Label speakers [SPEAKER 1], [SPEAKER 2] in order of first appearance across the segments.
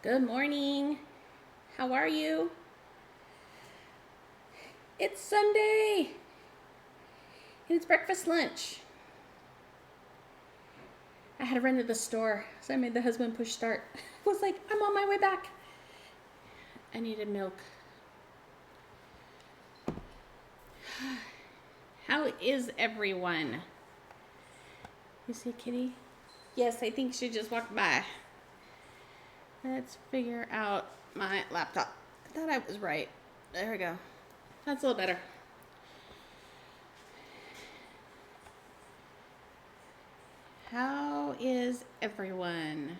[SPEAKER 1] Good morning. How are you? It's Sunday. And it's breakfast lunch. I had to run to the store, so I made the husband push start. I was like, I'm on my way back. I needed milk. How is everyone? You see Kitty? Yes, I think she just walked by. Let's figure out my laptop. I thought I was right. There we go. That's a little better. How is everyone?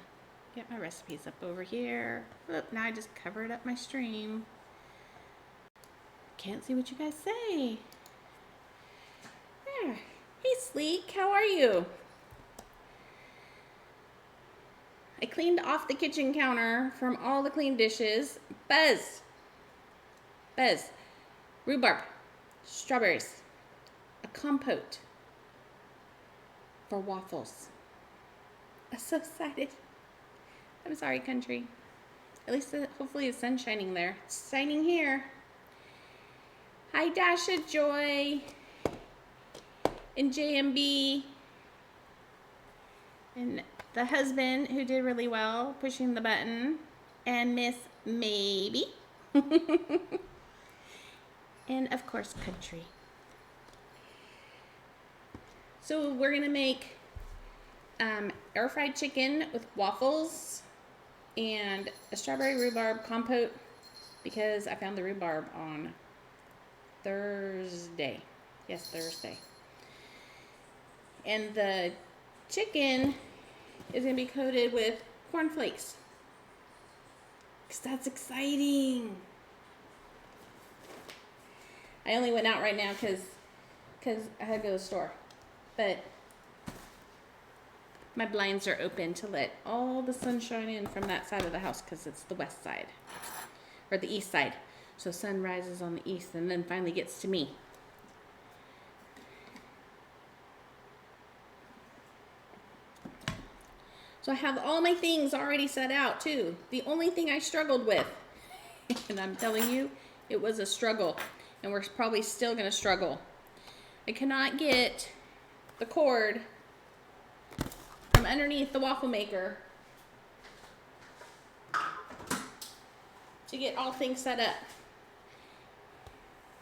[SPEAKER 1] Get my recipes up over here. Oh, now I just covered up my stream. Can't see what you guys say. There. Hey, Sleek, how are you? I cleaned off the kitchen counter from all the clean dishes. Buzz. Rhubarb. Strawberries. A compote. For waffles. I'm so excited. I'm sorry, country. At least hopefully the sun's shining there. It's shining here. Hi, Dasha Joy. And JMB. And the husband who did really well pushing the button. And Miss Maybe. And of course, country. So we're gonna make air fried chicken with waffles and a strawberry rhubarb compote because I found the rhubarb on Thursday. Yes, Thursday. And the chicken is gonna be coated with cornflakes. Because that's exciting. I only went out right now because I had to go to the store. But my blinds are open to let all the sunshine in from that side of the house because it's the west side. Or the east side. So sun rises on the east and then finally gets to me. So I have all my things already set out too. The only thing I struggled with, and I'm telling you, it was a struggle. And we're probably still going to struggle. I cannot get the cord from underneath the waffle maker to get all things set up.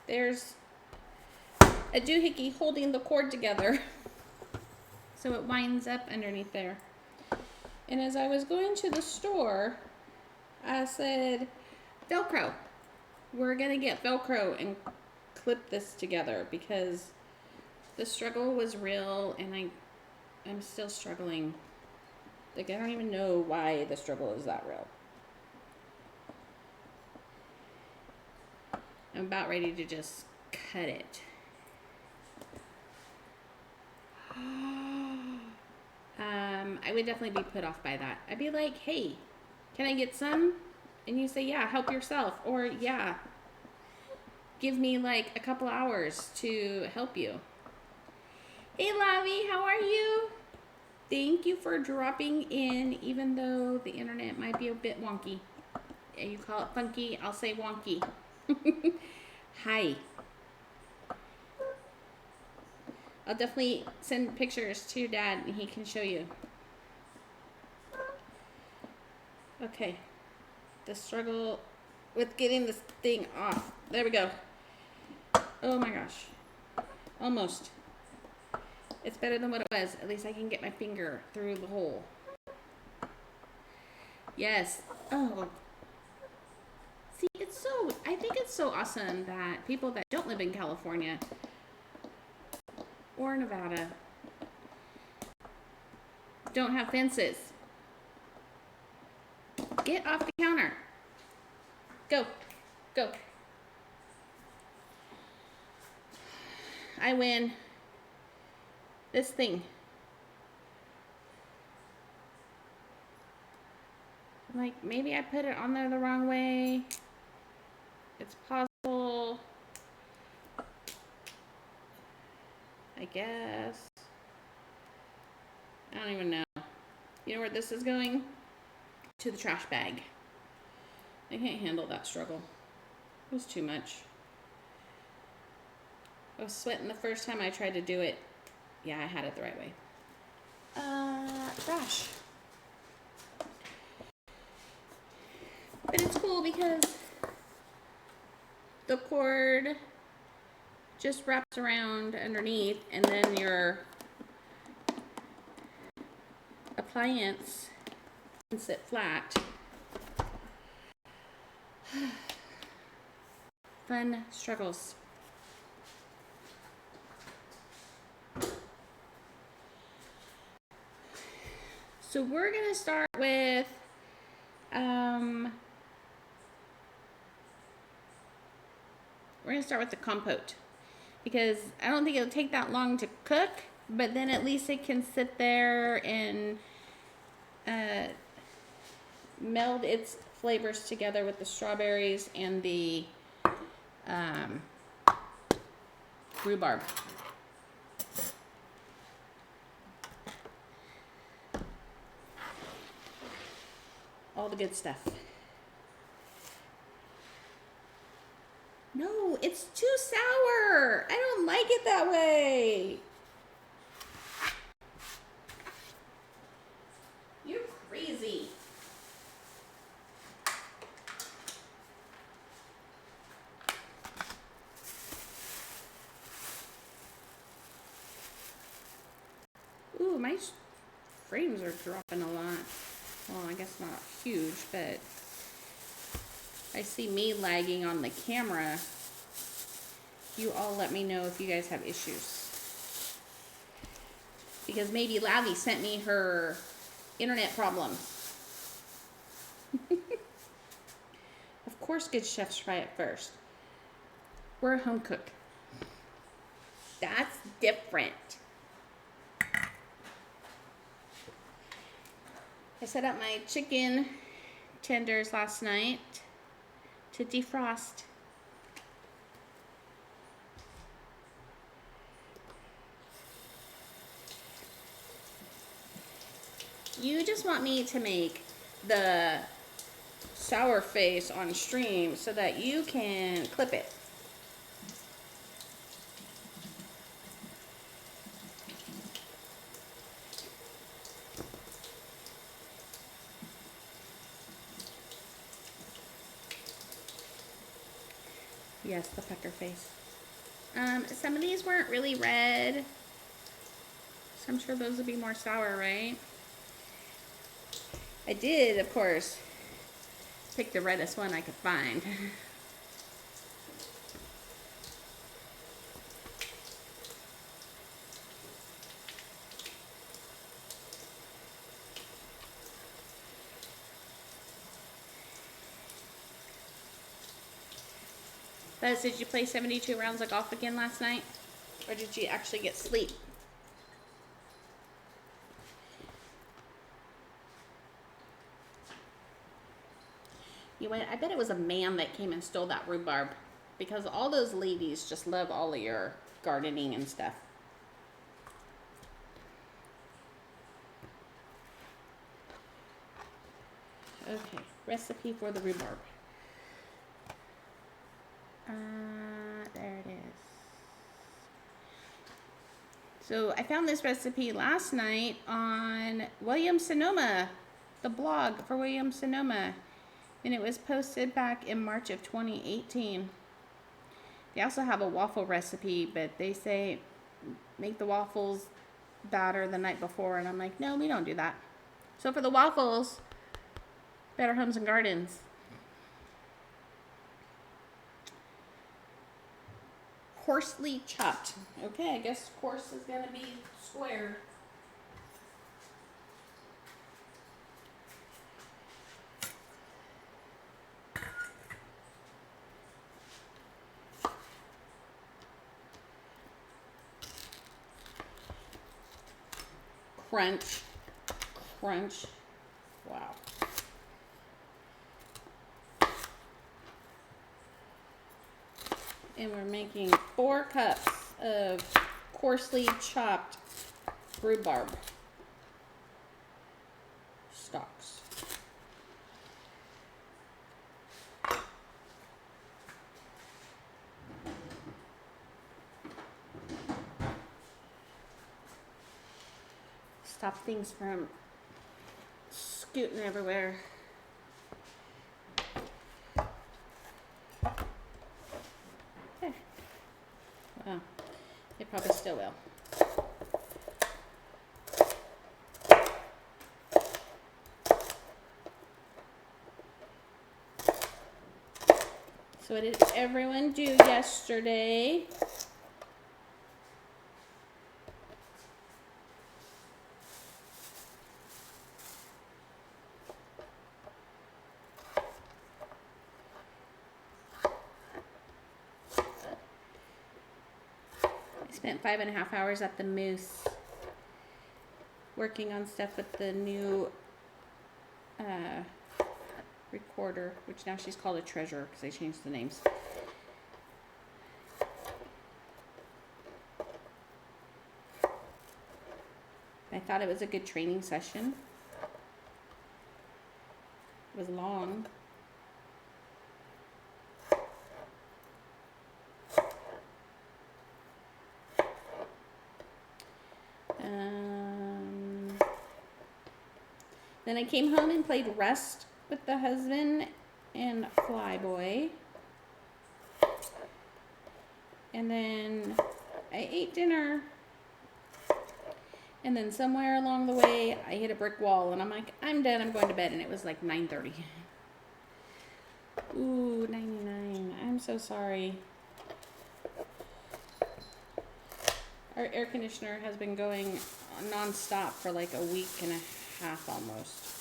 [SPEAKER 1] There's a doohickey holding the cord together so it winds up underneath there. And as I was going to the store, I said, Velcro. We're going to get Velcro and clip this together because the struggle was real and I'm still struggling. Like, I don't even know why the struggle is that real. I'm about ready to just cut it. I would definitely be put off by that. I'd be like, hey, can I get some? And you say, yeah, help yourself. Or, yeah, give me like a couple hours to help you. Hey, Lavi, how are you? Thank you for dropping in, even though the internet might be a bit wonky. You call it funky, I'll say wonky. Hi. I'll definitely send pictures to your dad and he can show you. Okay. The struggle with getting this thing off. There we go. Oh my gosh. Almost. It's better than what it was. At least I can get my finger through the hole. Yes. Oh. See, I think it's so awesome that people that don't live in California or Nevada don't have fences. Get off the counter. Go. I win. This thing. Like, maybe I put it on there the wrong way. It's possible. I guess. I don't even know. You know where this is going? To the trash bag. I can't handle that struggle. It was too much. I was sweating the first time I tried to do it. Yeah, I had it the right way. Gosh. But it's cool because the cord just wraps around underneath, and then your appliance can sit flat. Fun struggles. So we're gonna start with the compote, because I don't think it'll take that long to cook, but then at least it can sit there and meld its flavors together with the strawberries and the rhubarb. All the good stuff. No, it's too sour. I don't like it that way. You're crazy. Ooh, my frames are dropping a lot. Well, I guess not huge, but I see me lagging on the camera. You all let me know if you guys have issues. Because maybe Lavi sent me her internet problems. Of course, good chefs try it first. We're a home cook. That's different. I set up my chicken tenders last night to defrost. You just want me to make the sour face on stream so that you can clip it. Yes, the pecker face. Some of these weren't really red, so I'm sure those would be more sour, right? I did, of course, pick the reddest one I could find. Buzz, did you play 72 rounds of golf again last night? Or did you actually get sleep? You know what? I bet it was a man that came and stole that rhubarb, because all those ladies just love all of your gardening and stuff. Okay, recipe for the rhubarb. There it is. So I found this recipe last night on William Sonoma, the blog for William Sonoma, and it was posted back in March of 2018. They also have a waffle recipe, but they say make the waffles batter the night before, and I'm like, no, we don't do that. So for the waffles, Better Homes and Gardens. Coarsely chopped. Okay, I guess coarse is gonna be square. Crunch, crunch. Wow. And we're making 4 cups of coarsely chopped rhubarb stalks. stop things from scooting everywhere. There. Wow. It probably still will. So what did everyone do yesterday? I spent 5.5 hours at the Moose working on stuff with the new recorder, which now she's called a treasurer because they changed the names. I thought it was a good training session. It was long. Then I came home and played Rust with the husband and Flyboy. And then I ate dinner. And then somewhere along the way, I hit a brick wall. And I'm like, I'm done. I'm going to bed. And it was like 9:30. Ooh, 99. I'm so sorry. Our air conditioner has been going non-stop for like a week and a half almost.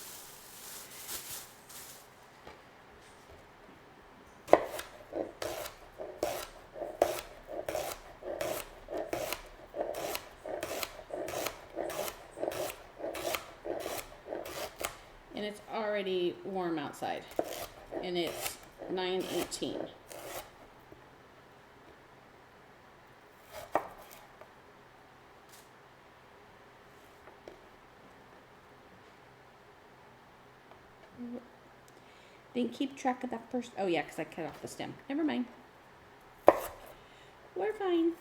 [SPEAKER 1] And it's already warm outside. And it's 9:18. Didn't keep track of that first. Oh yeah, because I cut off the stem. Never mind. We're fine.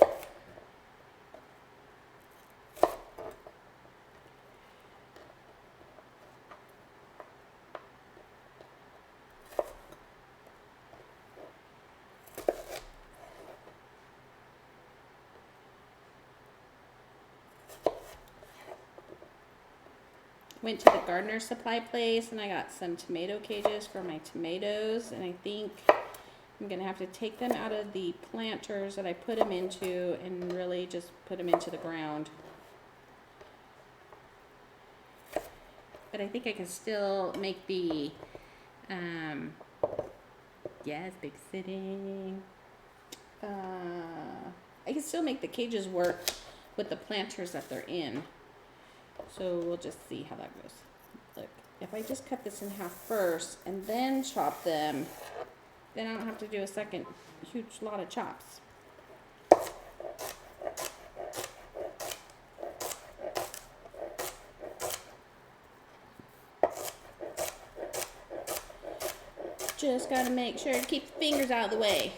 [SPEAKER 1] Went to the gardener supply place and I got some tomato cages for my tomatoes, and I think I'm gonna have to take them out of the planters that I put them into and really just put them into the ground. But I think I can still make the yes, big sitting. I can still make the cages work with the planters that they're in. So we'll just see how that goes. Look, if I just cut this in half first and then chop them, then I don't have to do a second huge lot of chops. Just gotta make sure to keep the fingers out of the way.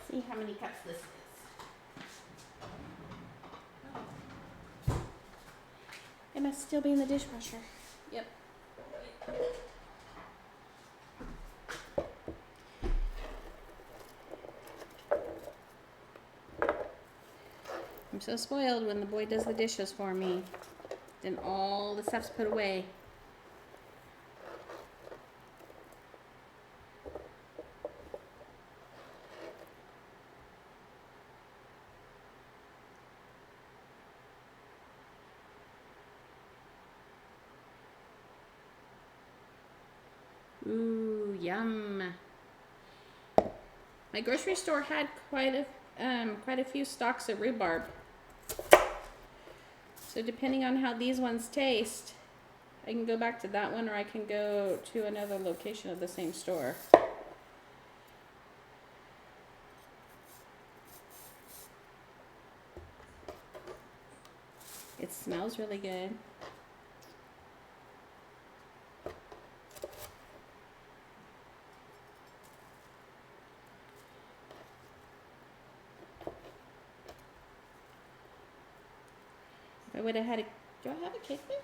[SPEAKER 1] See how many cups this is. It must still be in the dishwasher. Yep. I'm so spoiled when the boy does the dishes for me. Then all the stuff's put away. Ooh, yum. My grocery store had quite a few stalks of rhubarb. So depending on how these ones taste, I can go back to that one or I can go to another location of the same store. It smells really good. I would have had a, do I have a cake mix?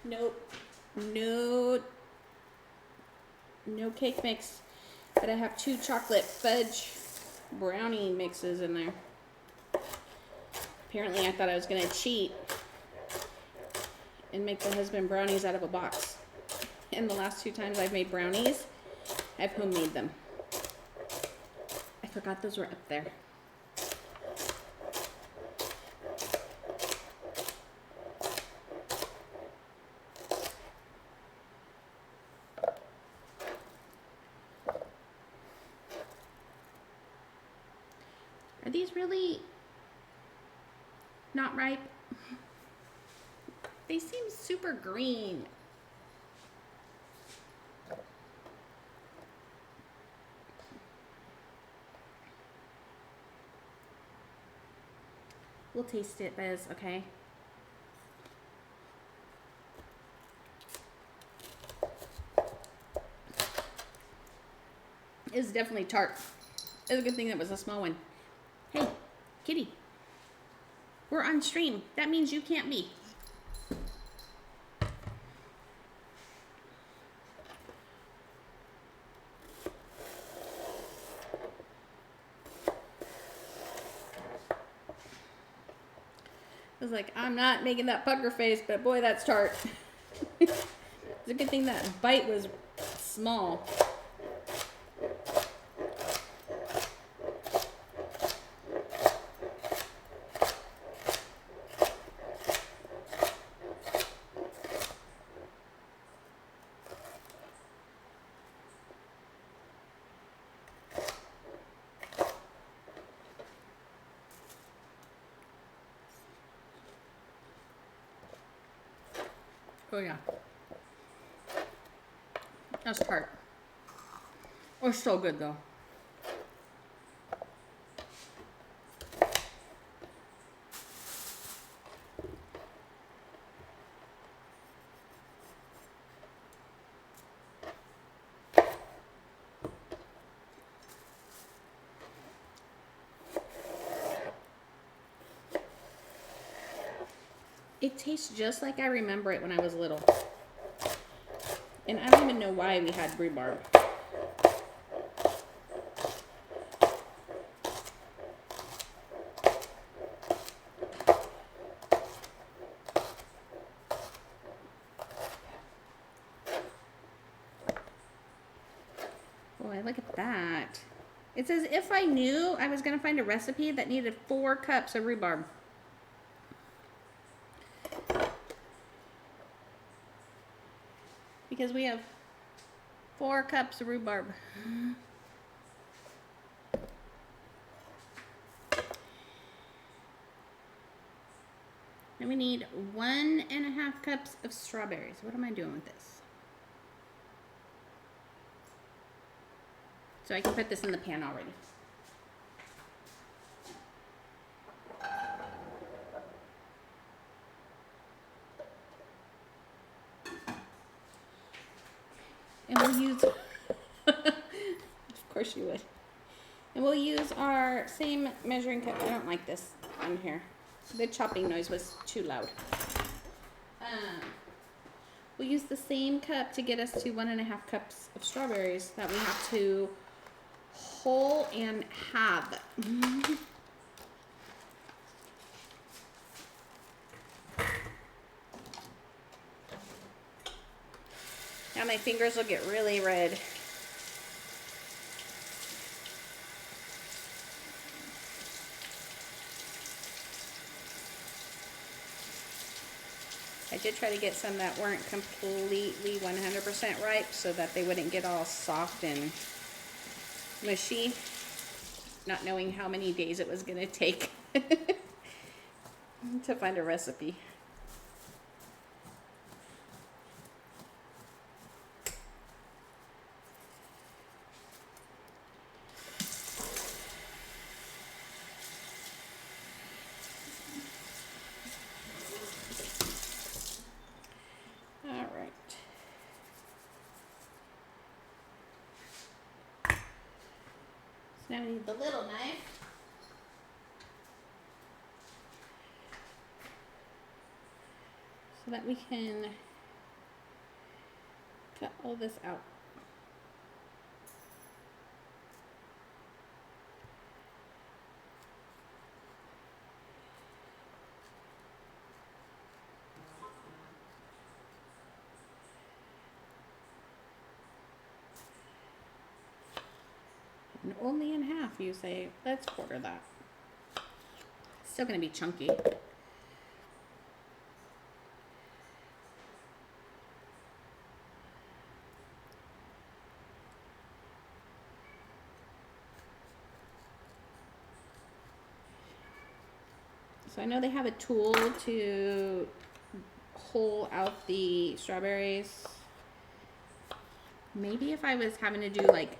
[SPEAKER 1] Nope. No cake mix. But I have 2 chocolate fudge brownie mixes in there. Apparently I thought I was going to cheat and make the husband brownies out of a box. And the last 2 times I've made brownies, I've homemade them. I forgot those were up there. Are these really not ripe? They seem super green. We'll taste it, Biz, okay? It's definitely tart. It's a good thing that was a small one. Hey, kitty. We're on stream. That means you can't be. I was like, I'm not making that pucker face, but boy, that's tart. It's a good thing that bite was small. Oh yeah. That's tart. Oh, it's so good though. It tastes just like I remember it when I was little. And I don't even know why we had rhubarb. Boy, look at that. It's as if I knew I was going to find a recipe that needed 4 cups of rhubarb. Because we have 4 cups of rhubarb. And we need 1.5 cups of strawberries. What am I doing with this? So I can put this in the pan already. And we'll use, of course you would. And we'll use our same measuring cup. I don't like this on here. The chopping noise was too loud. We'll use the same cup to get us to 1.5 cups of strawberries that we have to whole and halve. Now my fingers will get really red. I did try to get some that weren't completely 100% ripe so that they wouldn't get all soft and mushy, not knowing how many days it was going to take. to find a recipe. All right. So now we need the little knife. So that we can cut all this out. And only in half, you say. Let's quarter that. Still gonna be chunky. So I know they have a tool to hole out the strawberries. Maybe if I was having to do like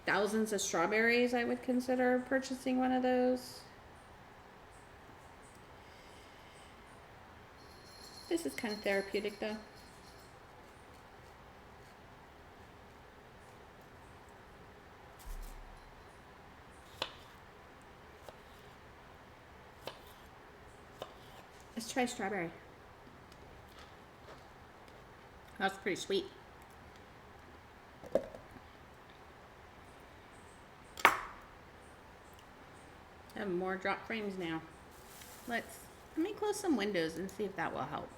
[SPEAKER 1] thousands of strawberries, I would consider purchasing one of those. This is kind of therapeutic though. Let's try strawberry. That's pretty sweet. I have more drop frames now. Let me close some windows and see if that will help.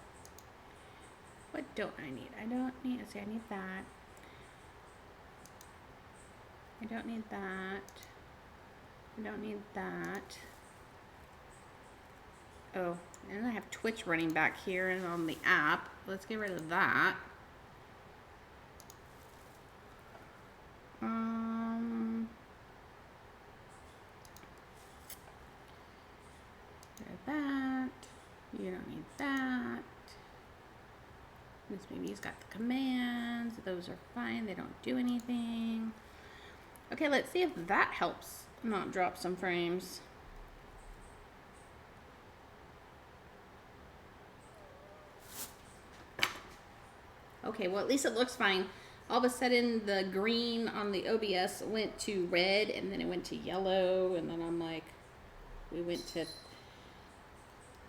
[SPEAKER 1] What don't I need? I don't need, let's see, I need that. I don't need that. I don't need that. Oh, and I have Twitch running back here and on the app. Let's get rid of that. That. You don't need that. This baby's got the commands. Those are fine. They don't do anything. Okay, let's see if that helps not drop some frames. Okay, well at least it looks fine. All of a sudden the green on the OBS went to red and then it went to yellow and then I'm like, we went to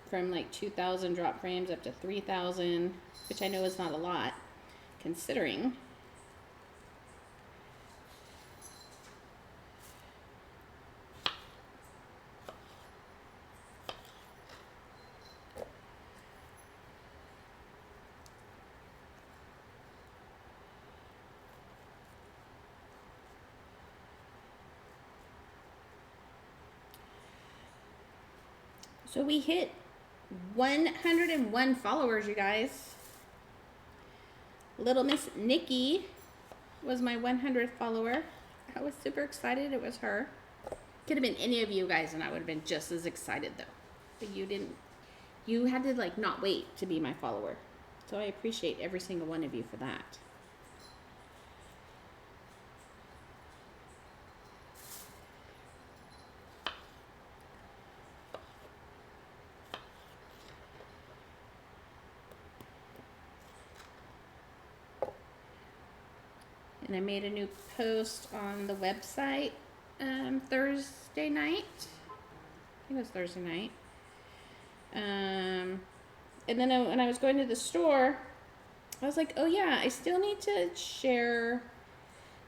[SPEAKER 1] from like 2,000 drop frames up to 3,000, which I know is not a lot considering. So we hit 101 followers, you guys. Little Miss Nikki was my 100th follower. I was super excited it was her. Could have been any of you guys and I would have been just as excited though. But you didn't, you had to like not wait to be my follower. So I appreciate every single one of you for that. And I made a new post on the website Thursday night. I think it was Thursday night. And then when I was going to the store, I was like, oh yeah, I still need to share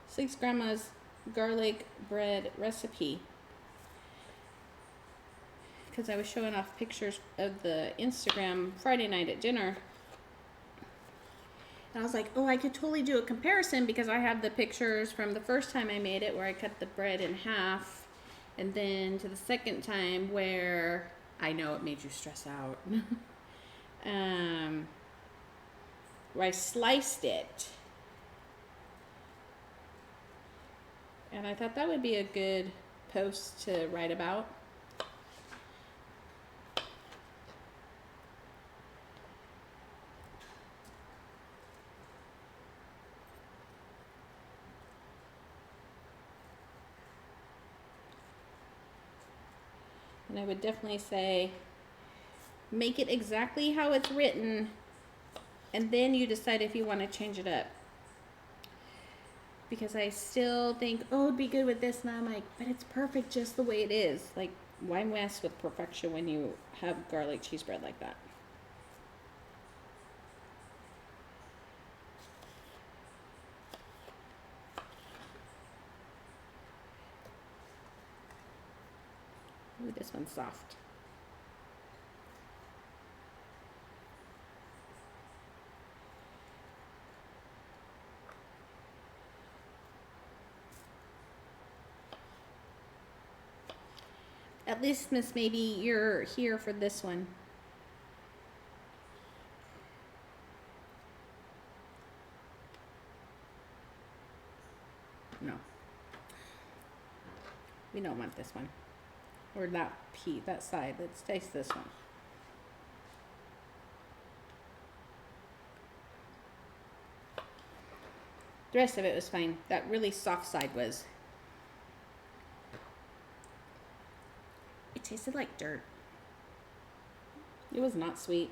[SPEAKER 1] Sleek's grandma's garlic bread recipe. Because I was showing off pictures of the Instagram Friday night at dinner. And I was like, oh, I could totally do a comparison because I have the pictures from the first time I made it where I cut the bread in half. And then to the second time where I know it made you stress out. Where I sliced it. And I thought that would be a good post to write about. And I would definitely say make it exactly how it's written, and then you decide if you want to change it up. Because I still think, oh, it'd be good with this, and I'm like, but it's perfect just the way it is. Like, why mess with perfection when you have garlic cheese bread like that? Ooh, this one's soft. At least, Miss, maybe you're here for this one. No. We don't want this one. Or that that side. Let's taste this one. The rest of it was fine. That really soft side was. It tasted like dirt. It was not sweet.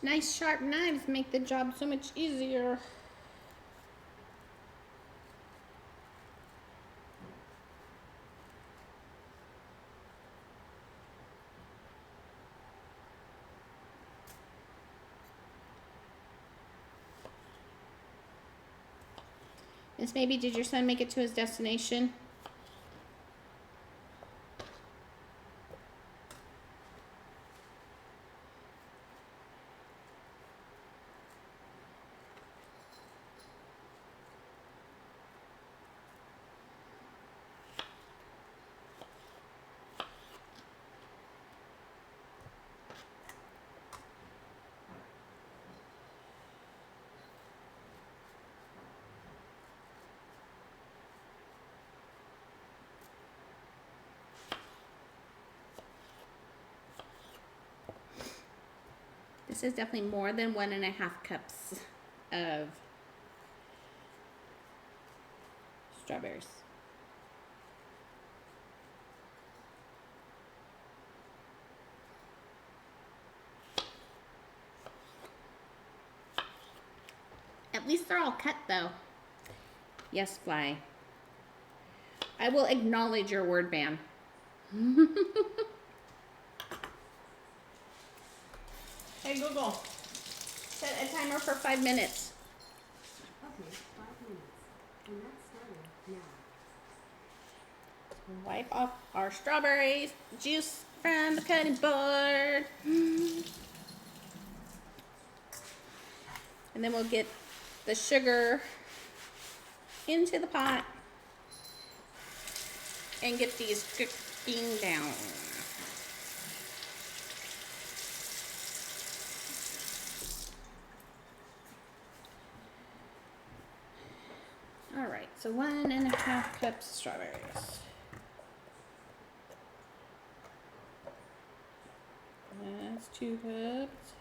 [SPEAKER 1] Nice sharp knives make the job so much easier. Miss, maybe did your son make it to his destination? This is definitely more than 1.5 cups of strawberries. At least they're all cut though. Yes, Fly. I will acknowledge your word ban. Hey Google, set a timer for 5 minutes.
[SPEAKER 2] Okay, 5 minutes. And that's starting now.
[SPEAKER 1] Wipe off our strawberries, juice from the cutting board. And then we'll get the sugar into the pot and get these cooking down. All right, so 1.5 cups strawberries. That's 2 cups.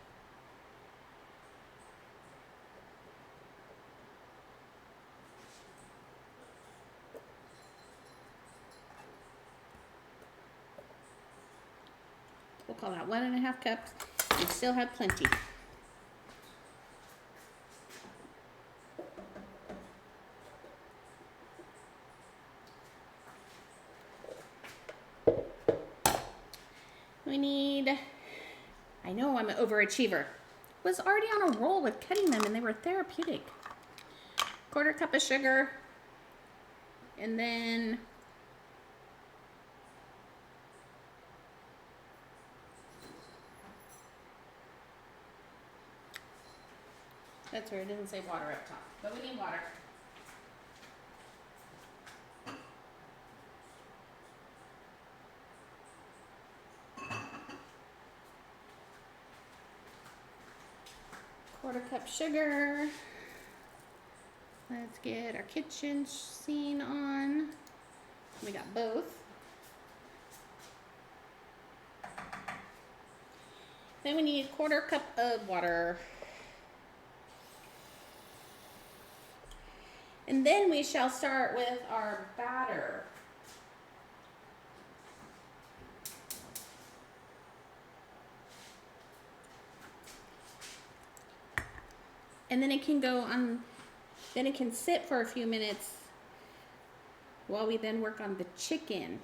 [SPEAKER 1] We'll call that 1.5 cups. We still have plenty. We need, I know I'm an overachiever. Was already on a roll with cutting them and they were therapeutic. 1/4 cup of sugar. And then That's where it doesn't say water up top, but we need water. Quarter cup sugar. Let's get our kitchen scene on. We got both. Then we need a quarter cup of water. And then we shall start with our batter. And then it can go on, then it can sit for a few minutes while we then work on the chicken.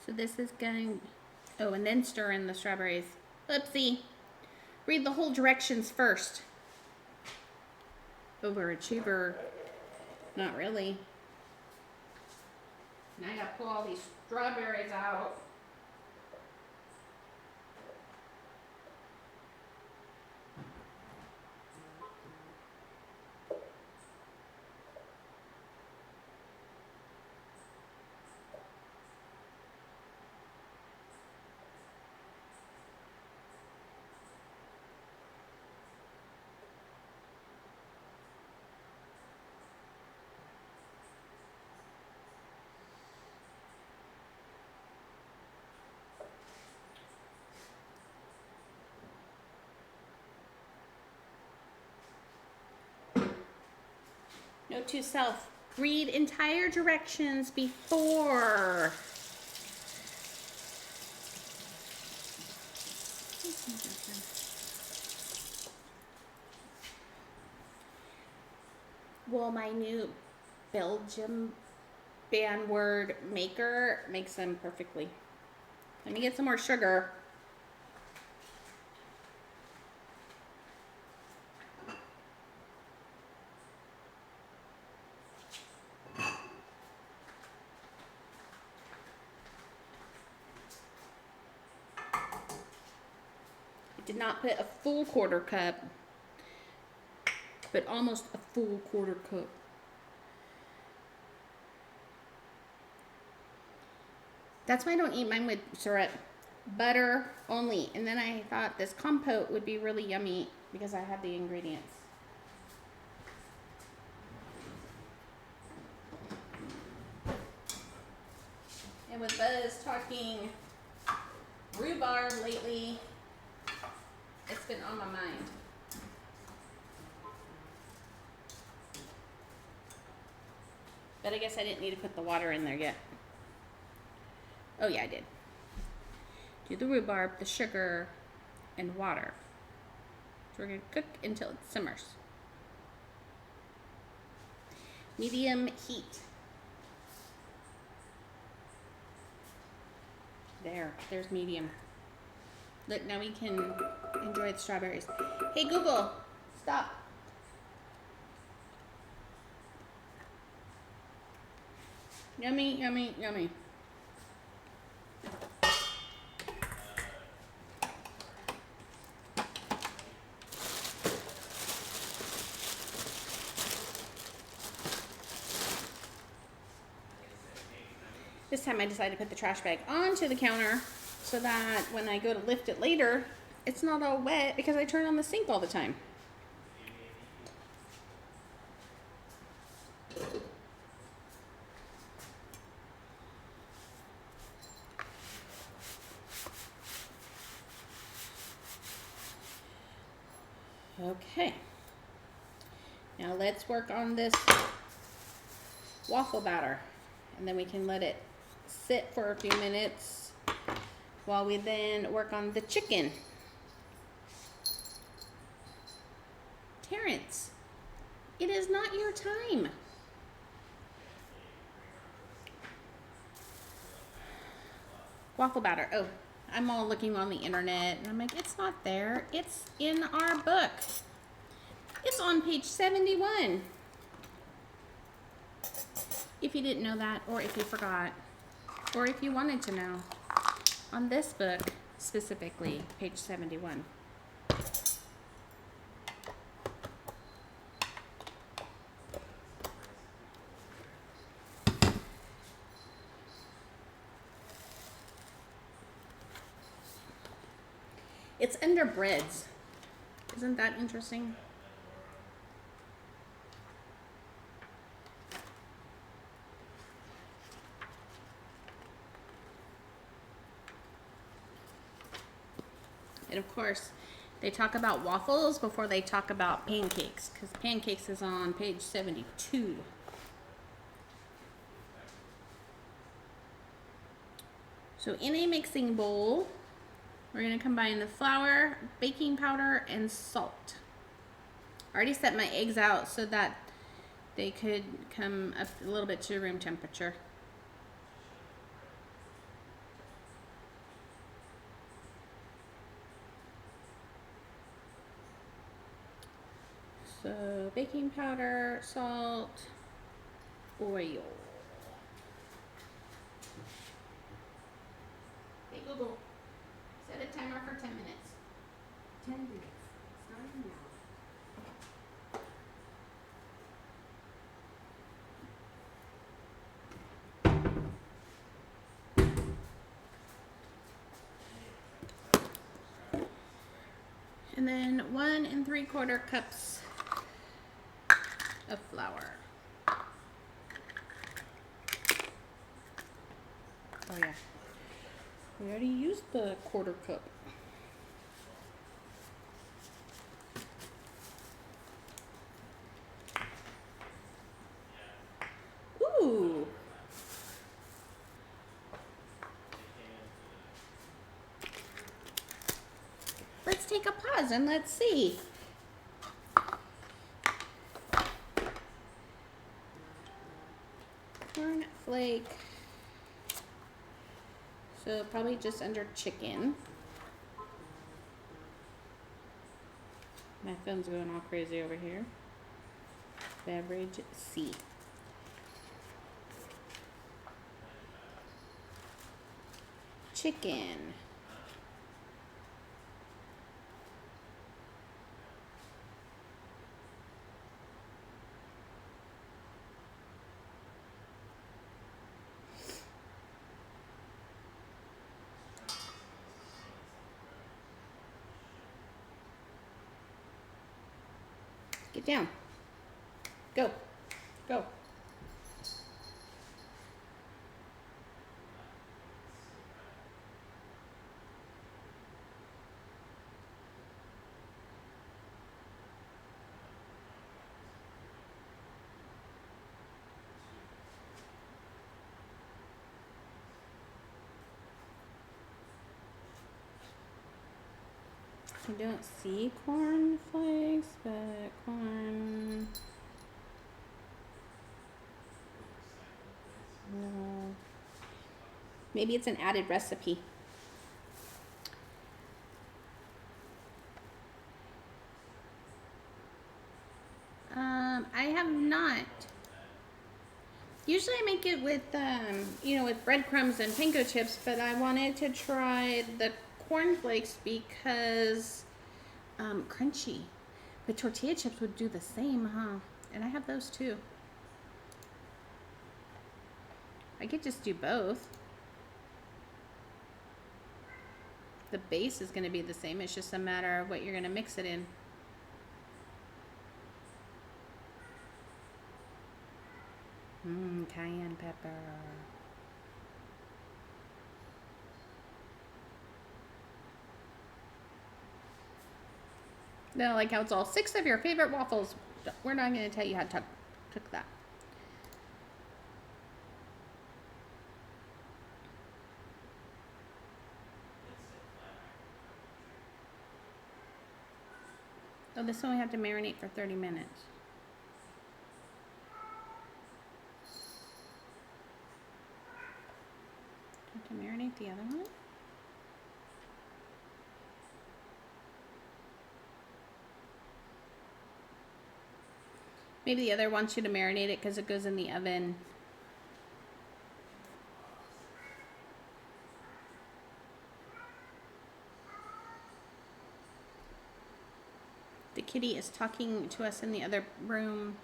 [SPEAKER 1] So this is going, oh, and then stir in the strawberries. Oopsie. Read the whole directions first. Overachiever. Not really. Now I gotta pull all these strawberries out. Note to self, read entire directions before. Well, my new Belgium band word maker makes them perfectly. Let me get some more sugar. Did not put a full quarter cup, but almost a full quarter cup. That's why I don't eat mine with syrup. Butter only. And then I thought this compote would be really yummy because I have the ingredients. And with Buzz talking rhubarb lately, it's been on my mind. But I guess I didn't need to put the water in there yet. Oh yeah, I did. Do the rhubarb, the sugar, and water. So we're gonna cook until it simmers. Medium heat. There's medium. Look, now we can enjoy the strawberries. Hey Google, stop. Yummy, yummy, yummy. This time I decided to put the trash bag onto the counter so that when I go to lift it later, it's not all wet because I turn on the sink all the time. Okay. Now let's work on this waffle batter, and then we can let it sit for a few minutes while we then work on the chicken. Terrence, it is not your time. Waffle batter. Oh, I'm all looking on the internet and I'm like, it's not there. It's in our book. It's on page 71. If you didn't know that, or if you forgot, or if you wanted to know, on this book specifically, page 71. It's under breads. Isn't that interesting? And of course, they talk about waffles before they talk about pancakes, because pancakes is on page 72. So in a mixing bowl, we're going to combine the flour, baking powder, and salt. I already set my eggs out so that they could come up a little bit to room temperature. So baking powder, salt, oil. Hey Google, set a timer for 10 minutes.
[SPEAKER 2] 10 minutes. Starting now.
[SPEAKER 1] And then 1 3/4 cups of flour. Oh yeah, we already used the 1/4 cup. Ooh. Let's take a pause and let's see. Corn flake. So probably just under chicken. My phone's going all crazy over here. Beverage C. Chicken. Get down. Go. Go. I don't see corn flakes, but corn. No. Maybe it's an added recipe. I have not. Usually I make it with, with breadcrumbs and panko chips, but I wanted to try the cornflakes because crunchy. But tortilla chips would do the same, huh? And I have those too. I could just do both. The base is going to be the same. It's just a matter of what you're going to mix it in. Cayenne pepper. No, like how it's all 6 of your favorite waffles. We're not going to tell you how to cook that. Oh, this one we have to marinate for 30 minutes. Have to marinate the other one? Maybe the other wants you to marinate it because it goes in the oven kitty is talking to us in the other room.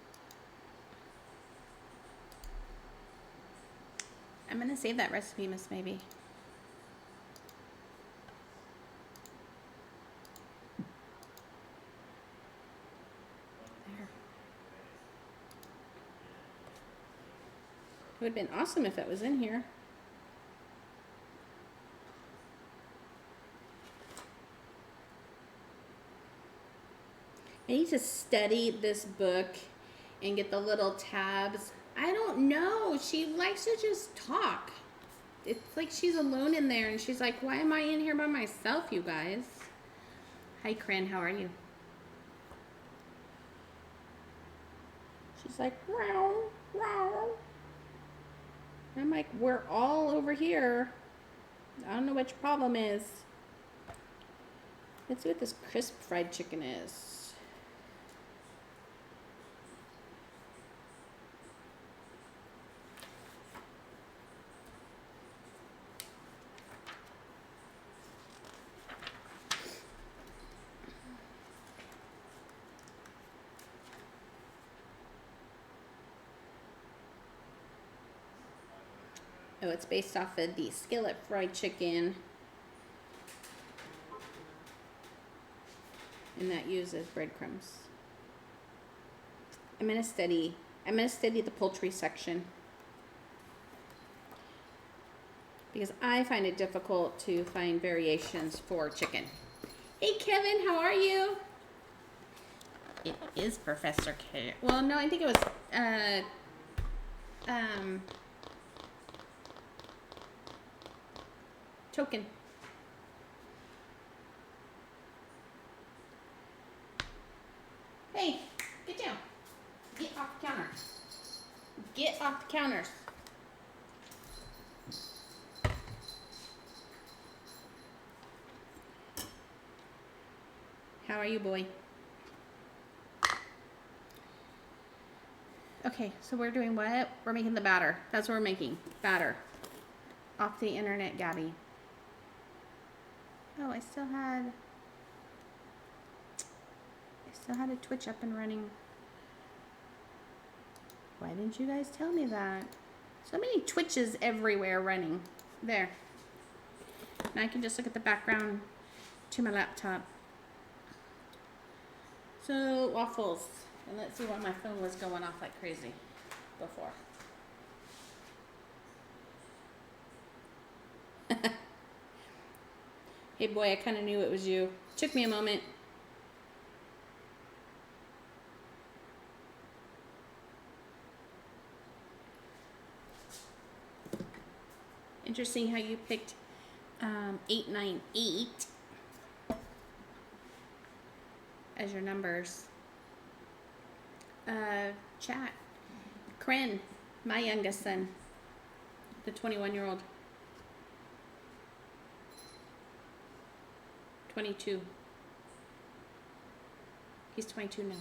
[SPEAKER 1] I'm gonna save that recipe, Miss Maybe. There. It would have been awesome if it was in here. I need to study this book and get the little tabs. I don't know. She likes to just talk. It's like she's alone in there and she's like, why am I in here by myself, you guys? Hi, Cran, how are you? She's like, meow, meow. I'm like, we're all over here. I don't know what your problem is. Let's see what this crisp fried chicken is. Oh, it's based off of the skillet fried chicken. And that uses breadcrumbs. I'm gonna study the poultry section. Because I find it difficult to find variations for chicken. Hey Kevin, how are you? It is Professor K. Well, no, I think it was Token. Hey, get down. Get off the counter. Get off the counters. How are you, boy? Okay, so we're doing what? We're making the batter. That's what we're making. Batter. Off the internet, Gabby. Oh, I still had a Twitch up and running. Why didn't you guys tell me that? So many Twitches everywhere running. There. Now I can just look at the background to my laptop. So, Waffles. And let's see why my phone was going off like crazy before. Hey boy, I kind of knew it was you. Took me a moment. Interesting how you picked 898 as your numbers. Chat. Kren, my youngest son, the 21-year-old. 22. He's 22 now.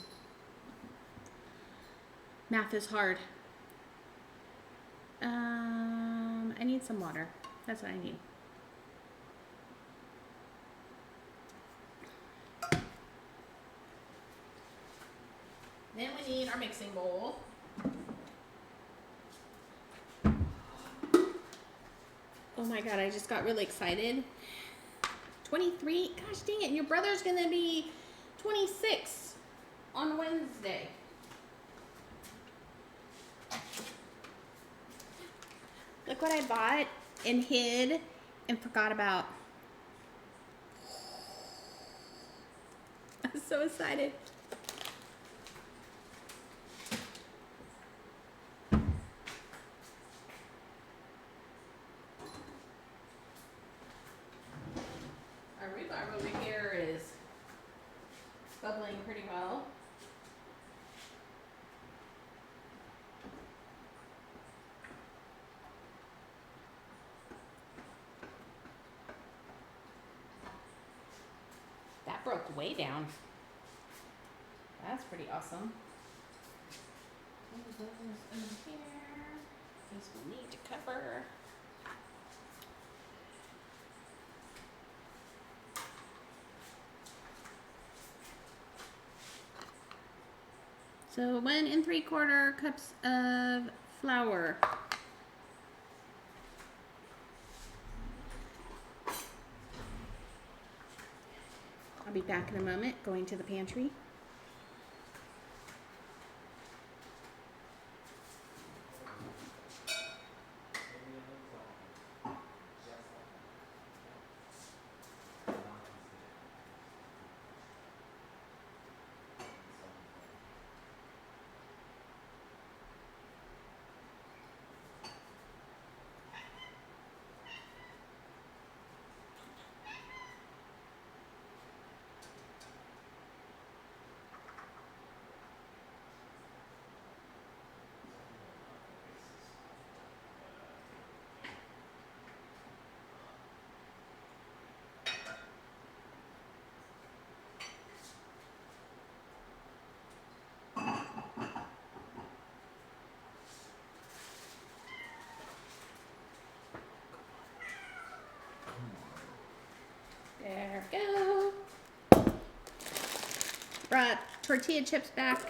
[SPEAKER 1] Math is hard. I need some water. That's what I need. Then we need our mixing bowl. Oh my God, I just got really excited. 23? Gosh dang it, and your brother's gonna be 26 on Wednesday. Look what I bought and hid and forgot about. I'm so excited. Our rhubarb over here is bubbling pretty well. That broke way down. That's pretty awesome. Those in here. These will need to cover. So 1 3/4 cups of flour. I'll be back in a moment, going to the pantry. There we go. Brought tortilla chips back.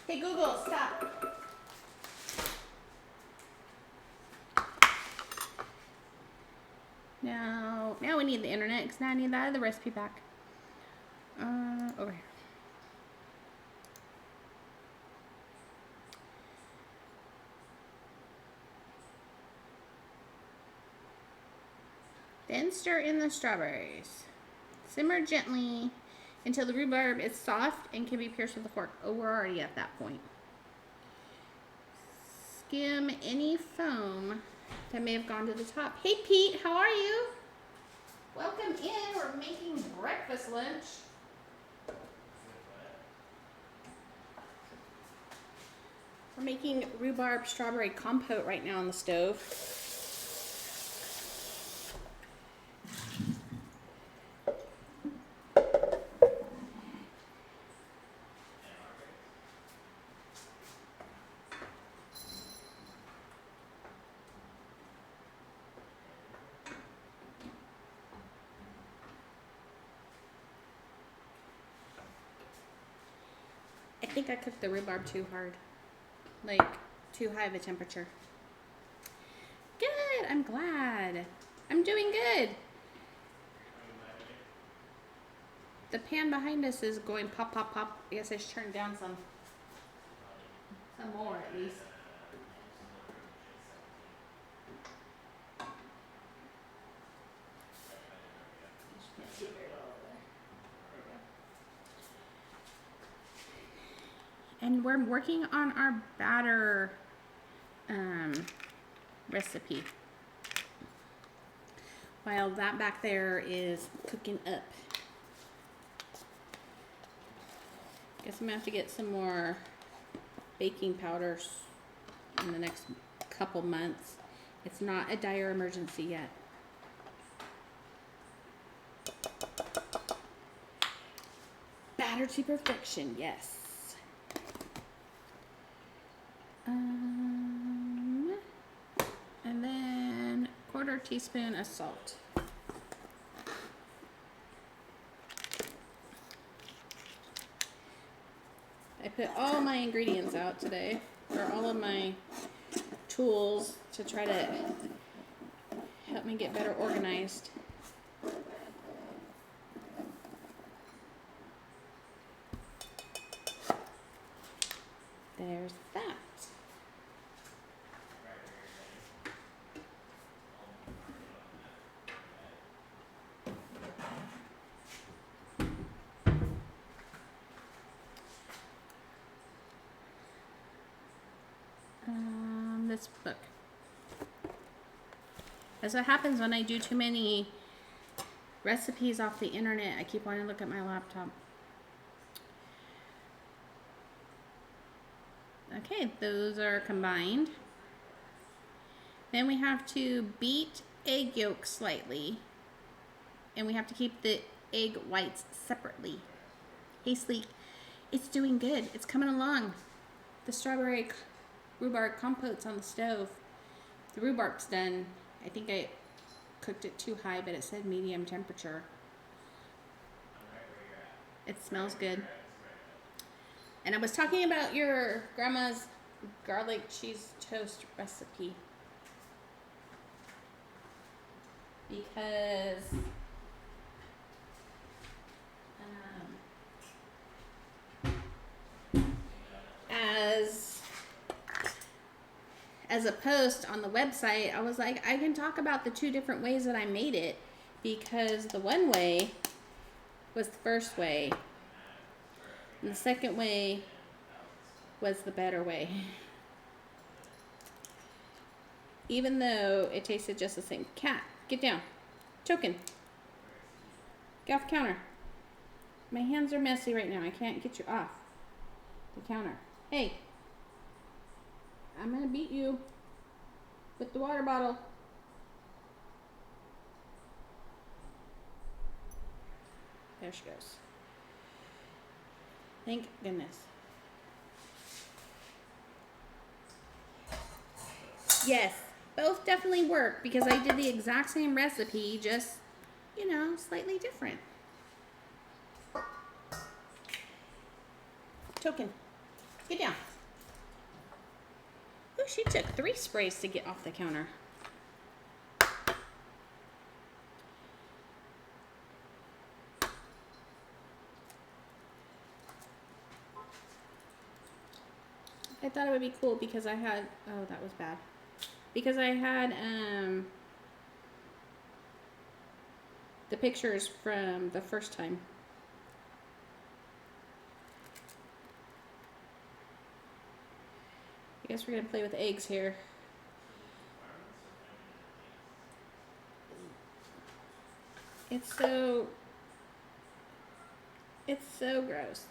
[SPEAKER 1] Hey Google, stop. Now we need the internet because now I need that other recipe back. Over here. Then stir in the strawberries. Simmer gently until the rhubarb is soft and can be pierced with a fork. Oh, we're already at that point. Skim any foam that may have gone to the top. Hey Pete, how are you? Welcome in. We're making breakfast lunch. We're making rhubarb strawberry compote right now on the stove. I think I cooked the rhubarb too hard. Like, too high of a temperature. Good, I'm glad. I'm doing good. The pan behind us is going pop, pop, pop. I guess I should turn down some more at least. And we're working on our batter recipe while that back there is cooking up. Guess I'm gonna have to get some more baking powders in the next couple months. It's not a dire emergency yet. Batter to perfection, yes. And then 1/4 teaspoon of salt. I put all my ingredients out today, or all of my tools to try to help me get better organized. There's that. This book. That's what happens when I do too many recipes off the internet. I keep wanting to look at my laptop. Okay, those are combined. Then we have to beat egg yolks slightly. And we have to keep the egg whites separately. Hey, Sleek, it's doing good. It's coming along. The strawberry rhubarb compote's on the stove. The rhubarb's done. I think I cooked it too high, but it said medium temperature. It smells good. And I was talking about your grandma's garlic cheese toast recipe. Because as a post on the website, I was like, I can talk about the two different ways that I made it, because the one way was the first way, and the second way was the better way. Even though it tasted just the same. Cat, get down. Choking. Get off the counter. My hands are messy right now. I can't get you off the counter. Hey. I'm gonna beat you with the water bottle. There she goes. Thank goodness. Yes, both definitely work because I did the exact same recipe, just, slightly different. Token, get down. Oh, she took 3 sprays to get off the counter. I thought it would be cool because I had, oh, that was bad. Because I had the pictures from the first time. I guess we're gonna play with eggs here. It's so gross.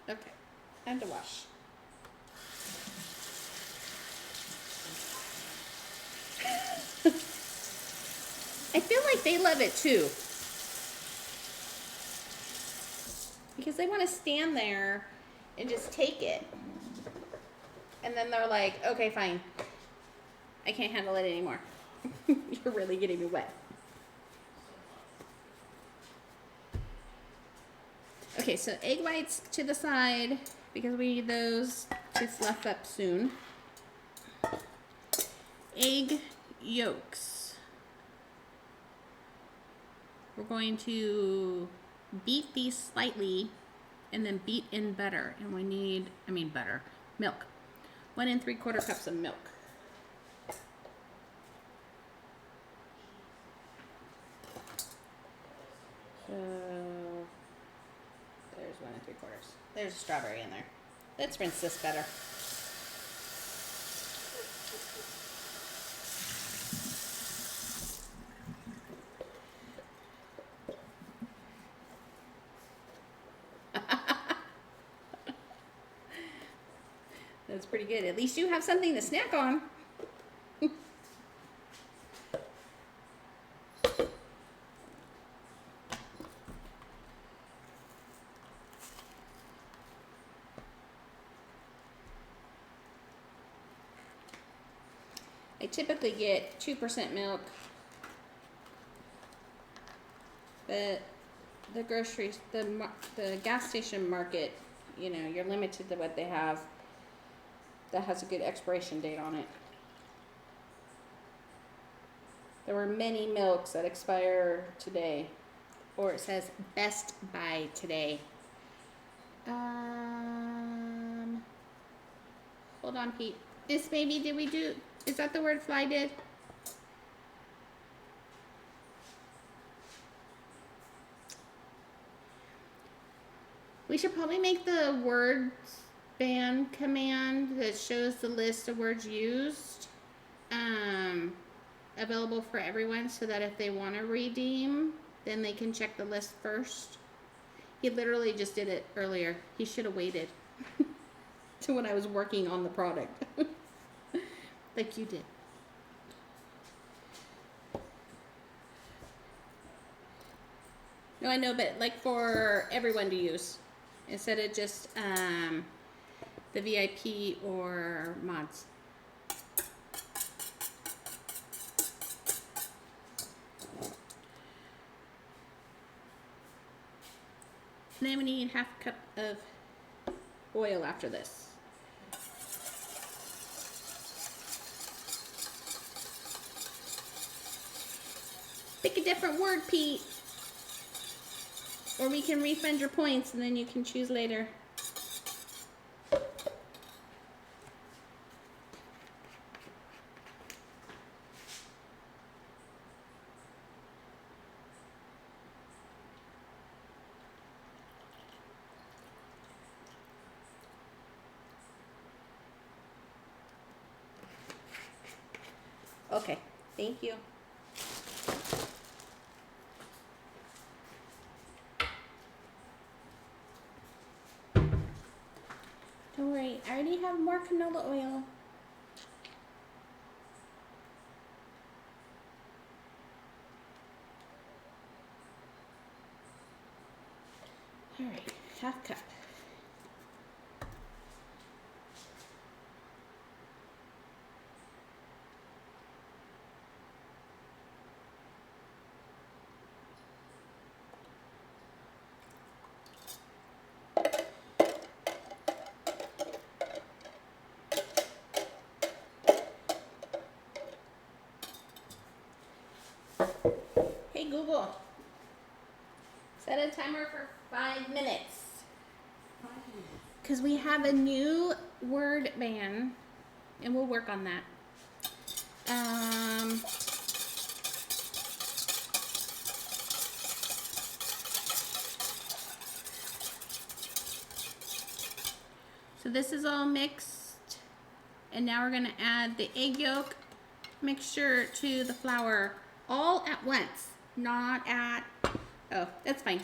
[SPEAKER 1] Okay, time to wash. I feel like they love it too. Because they want to stand there and just take it. And then they're like, okay, fine. I can't handle it anymore. You're really getting me wet. Okay, so egg whites to the side because we need those to fluff up soon. Egg yolks. We're going to beat these slightly and then beat in butter. And we need, milk. 1 3/4 cups of milk. So there's 1 3/4. There's a strawberry in there. Let's rinse this better. That's pretty good. At least you have something to snack on. I typically get 2% milk, but the the gas station market, you're limited to what they have that has a good expiration date on it. There were many milks that expire today, or it says best by today. Hold on, Pete. This baby, is that the word Fly did? We should probably make the words band command that shows the list of words used available for everyone, so that if they want to redeem, then they can check the list first. He literally just did it earlier. He should have waited to when I was working on the product. Like you did. No, I know, but like for everyone to use, instead of just the VIP or mods. Then we need 1/2 cup of oil after this. Pick a different word, Pete. Or we can refund your points and then you can choose later. Okay, thank you. Don't worry, I already have more canola oil. All right, half cup. Hey Google, set a timer for 5 minutes.
[SPEAKER 2] 5 minutes.
[SPEAKER 1] Because we have a new word ban, and we'll work on that. So this is all mixed, and now we're gonna add the egg yolk mixture to the flour all at once, not at, oh, that's fine.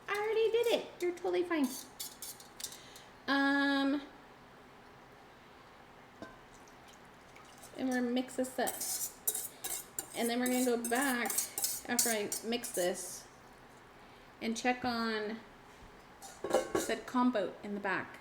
[SPEAKER 1] I already did it, you're totally fine. And we're gonna mix this up. And then we're gonna go back after I mix this and check on the compote in the back.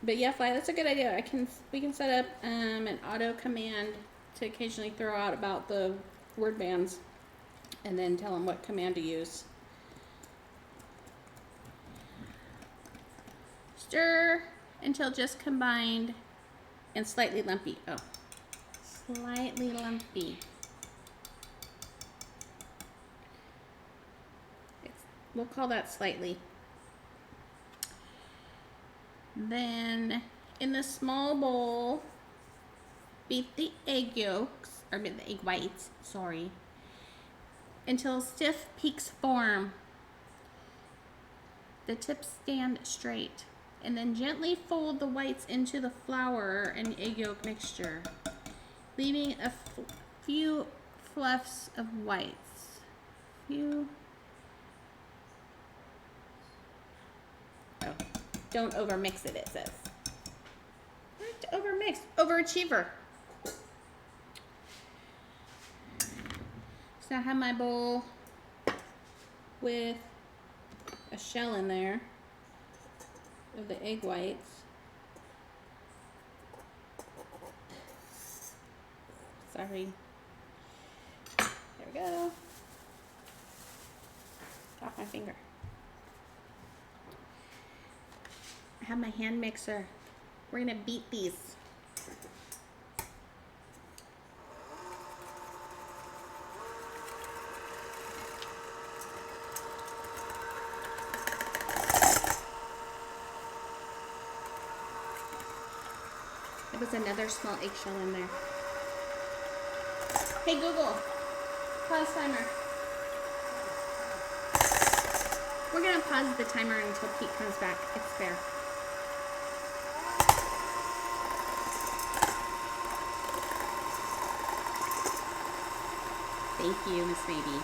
[SPEAKER 1] But yeah, Fly, that's a good idea. We can set up an auto command to occasionally throw out about the word bands and then tell them what command to use. Stir until just combined and slightly lumpy. Oh, slightly lumpy. We'll call that slightly. Then in the small bowl, beat the egg yolks, or the egg whites, sorry, until stiff peaks form. The tips stand straight. And then gently fold the whites into the flour and egg yolk mixture, leaving a few fluffs of whites. Oh, don't overmix it, it says. Not to overmix. Overachiever. So I have my bowl with a shell in there of the egg whites. Sorry. There we go. Off my finger. I have my hand mixer. We're gonna beat these. There was another small eggshell in there. Hey Google, pause timer. We're gonna pause the timer until Pete comes back. It's fair. Thank you, Miss Baby.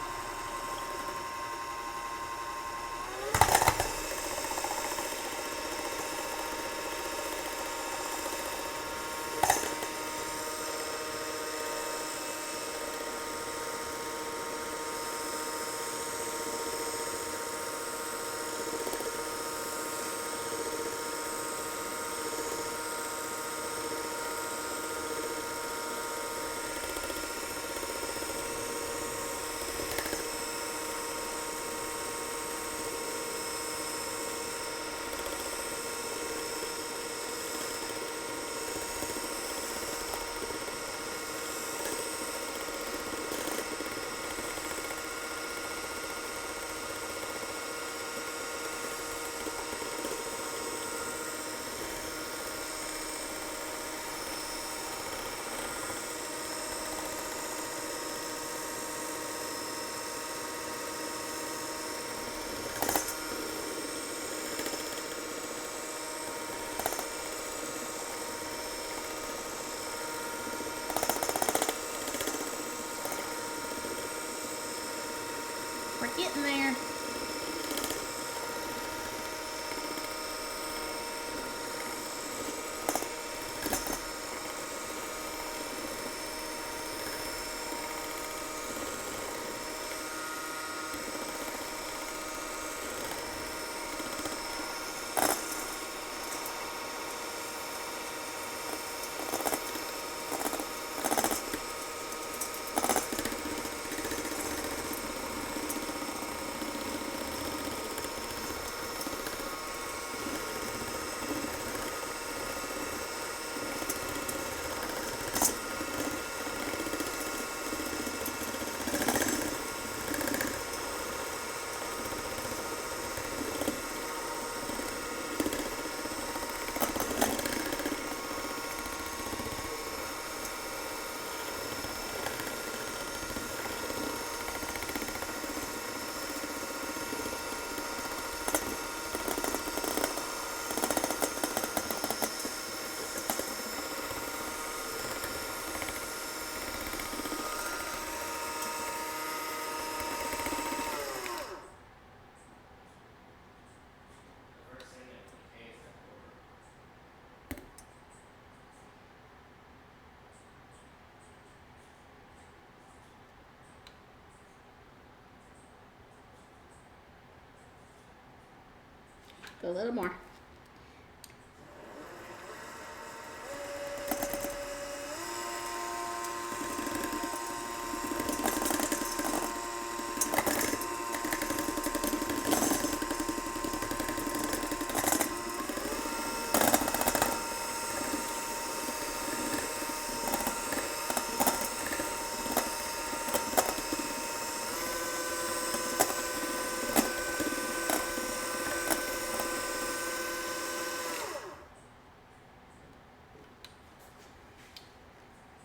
[SPEAKER 1] getting there. Go a little more.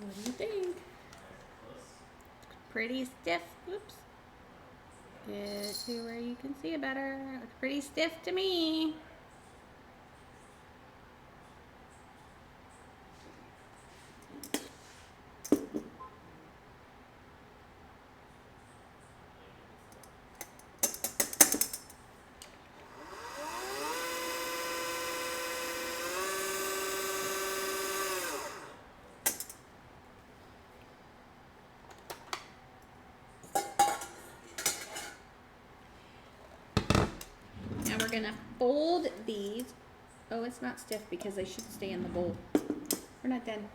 [SPEAKER 1] What do you think? Pretty stiff. Oops. Get to where you can see it better. Looks pretty stiff to me. Now we're gonna fold these. Oh, it's not stiff because they should stay in the bowl. We're not done.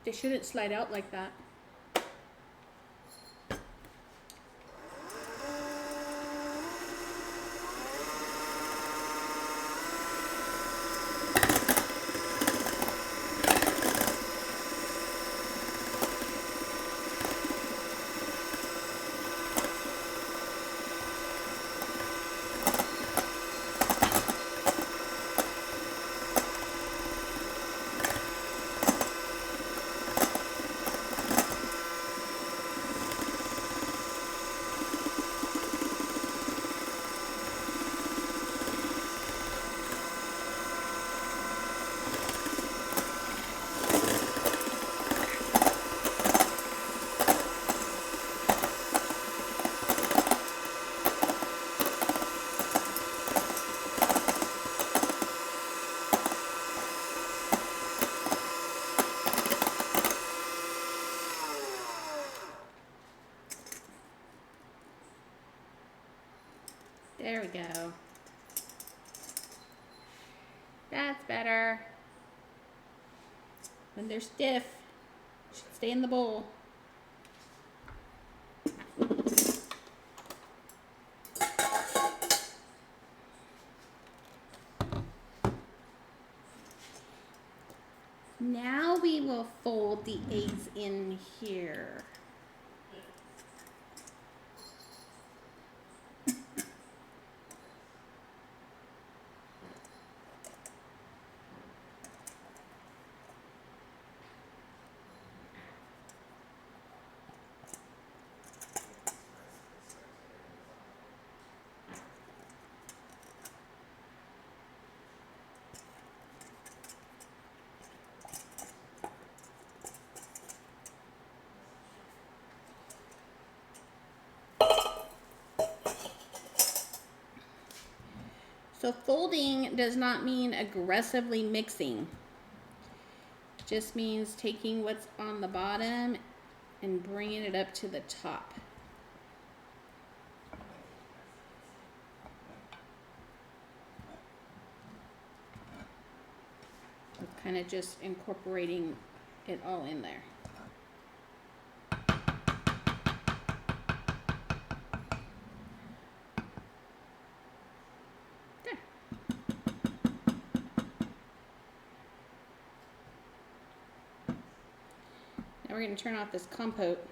[SPEAKER 1] They shouldn't slide out like that. There we go. That's better. When they're stiff, they should stay in the bowl. Now we will fold the eggs in here. So folding does not mean aggressively mixing. It just means taking what's on the bottom and bringing it up to the top. Kind of just incorporating it all in there. There. Now we're going to turn off this compote.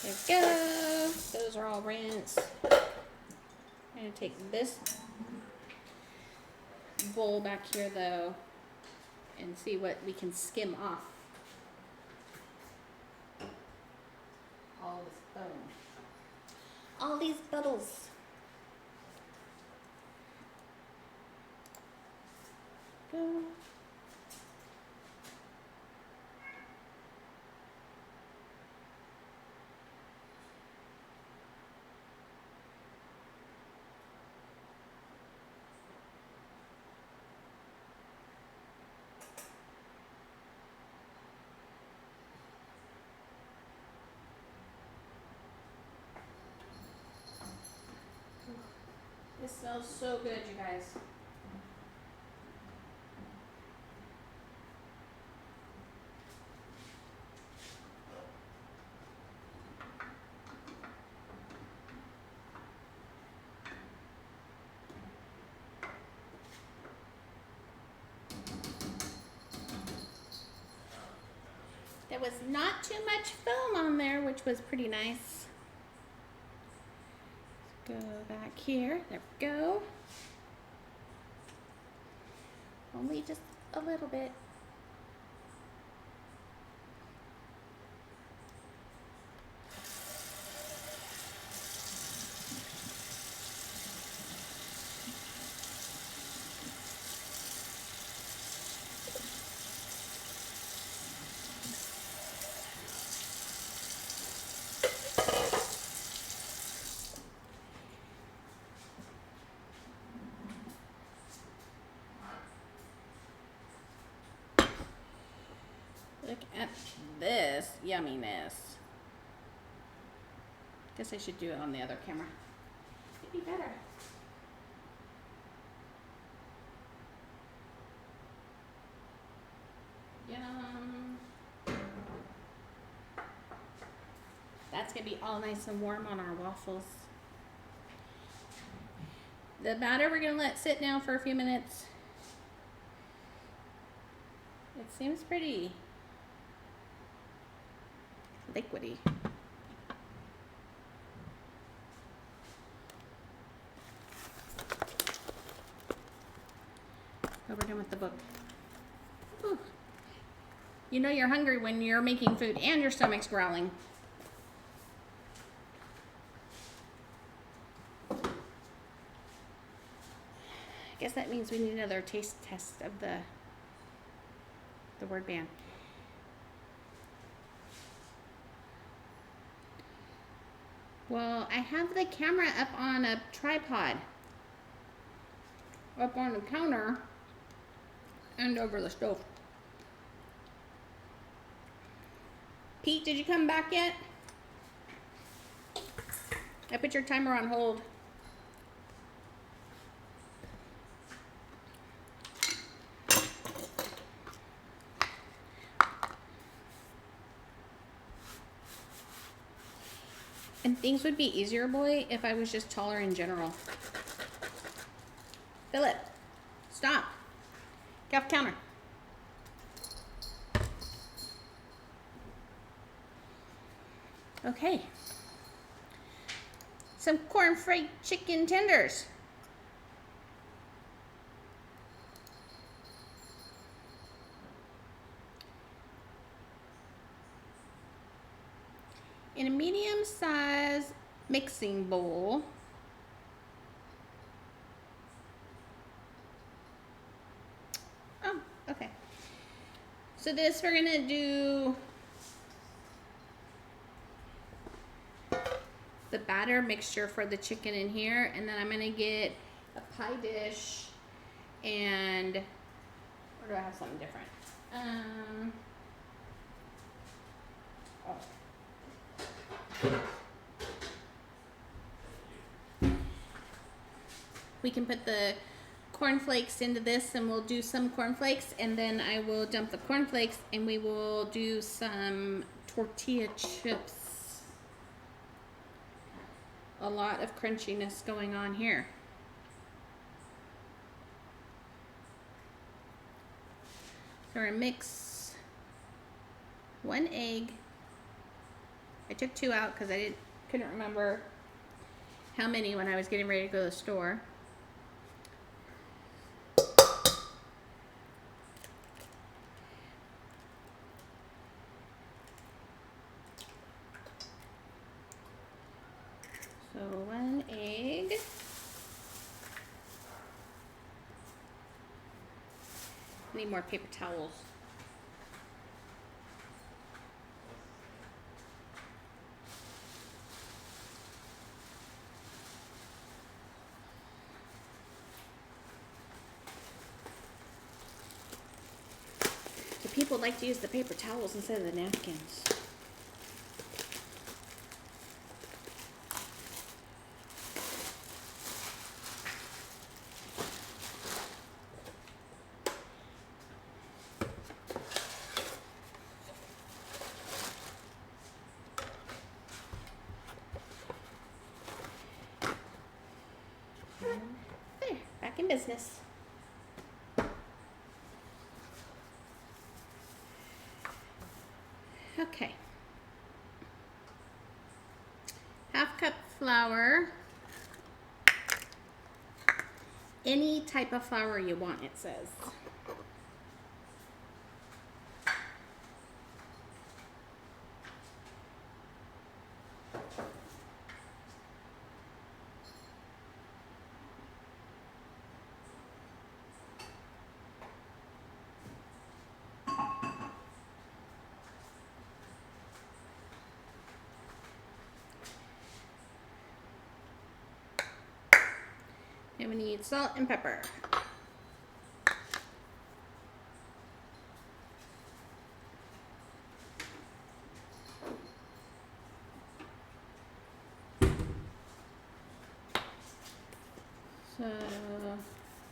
[SPEAKER 1] There we go. Those are all rinsed. I'm going to take this bowl back here though and see what we can skim off. All this foam. All these bubbles. Go. This smells so good, you guys. There was not too much foam on there, which was pretty nice. Let's go back here. There we go. Only just a little bit. Look at this yumminess. Guess I should do it on the other camera. It'd be better. Yum. That's gonna be all nice and warm on our waffles. The batter we're gonna let sit now for a few minutes. It seems pretty liquidy. Oh, we're done with the book. Whew. You know you're hungry when you're making food and your stomach's growling. I guess that means we need another taste test of the word band. Well, I have the camera up on a tripod, up on the counter, and over the stove. Pete, did you come back yet? I put your timer on hold. And things would be easier, boy, if I was just taller in general. Philip, stop. Get off the counter. Okay. Some corn fried chicken tenders. In a medium-sized mixing bowl. Oh, okay. So this we're gonna do the batter mixture for the chicken in here, and then I'm gonna get a pie dish, and or do I have something different? Oh. We can put the cornflakes into this, and we'll do some cornflakes, and then I will dump the cornflakes, and we will do some tortilla chips. A lot of crunchiness going on here. So we're gonna mix 1 egg. I took 2 out because I couldn't remember how many when I was getting ready to go to the store. So 1 egg. Need more paper towels. So people like to use the paper towels instead of the napkins. There, back in business. Okay. 1/2 cup flour. Any type of flour you want, it says. And we need salt and pepper. So,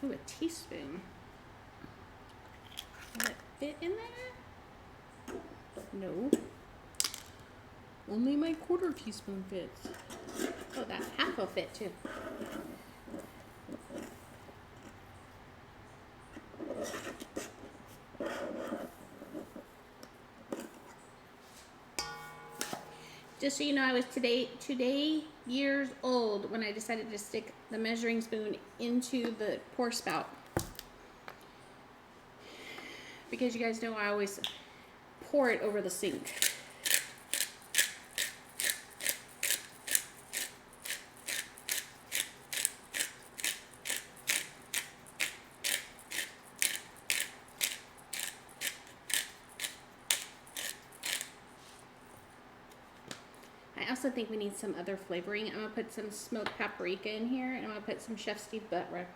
[SPEAKER 1] ooh, a teaspoon. Will it fit in there? No. Only my 1/4 teaspoon fits. Oh, that 1/2 will fit too. Just so you know, I was today years old when I decided to stick the measuring spoon into the pour spout. Because you guys know I always pour it over the sink. I also think we need some other flavoring. I'm gonna put some smoked paprika in here, and I'm gonna put some Chef Steve butter.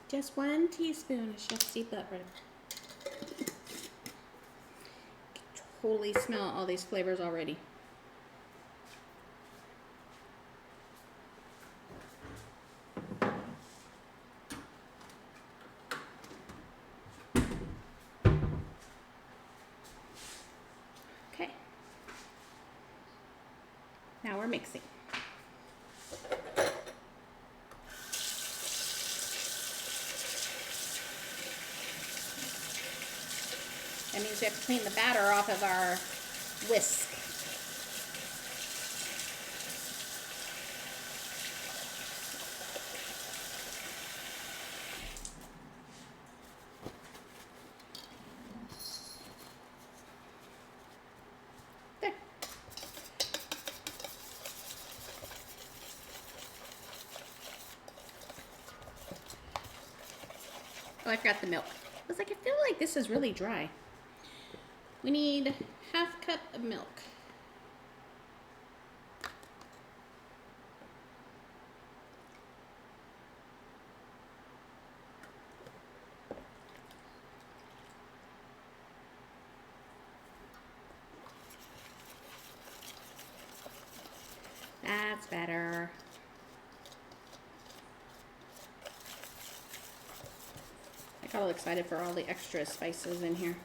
[SPEAKER 1] Just 1 teaspoon of chef seed butter. Totally smell all these flavors already. Okay. Now we're mixing. That means we have to clean the batter off of our whisk. There. Oh, I forgot the milk. I was like, I feel like this is really dry. We need 1/2 cup of milk. That's better. I got all excited for all the extra spices in here.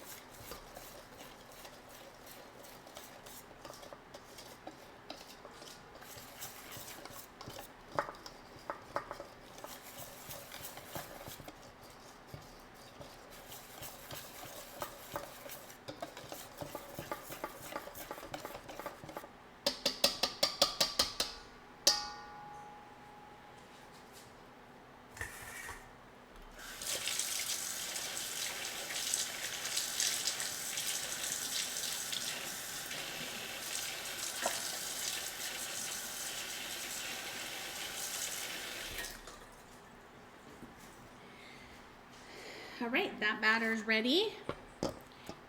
[SPEAKER 1] All right, that batter's ready.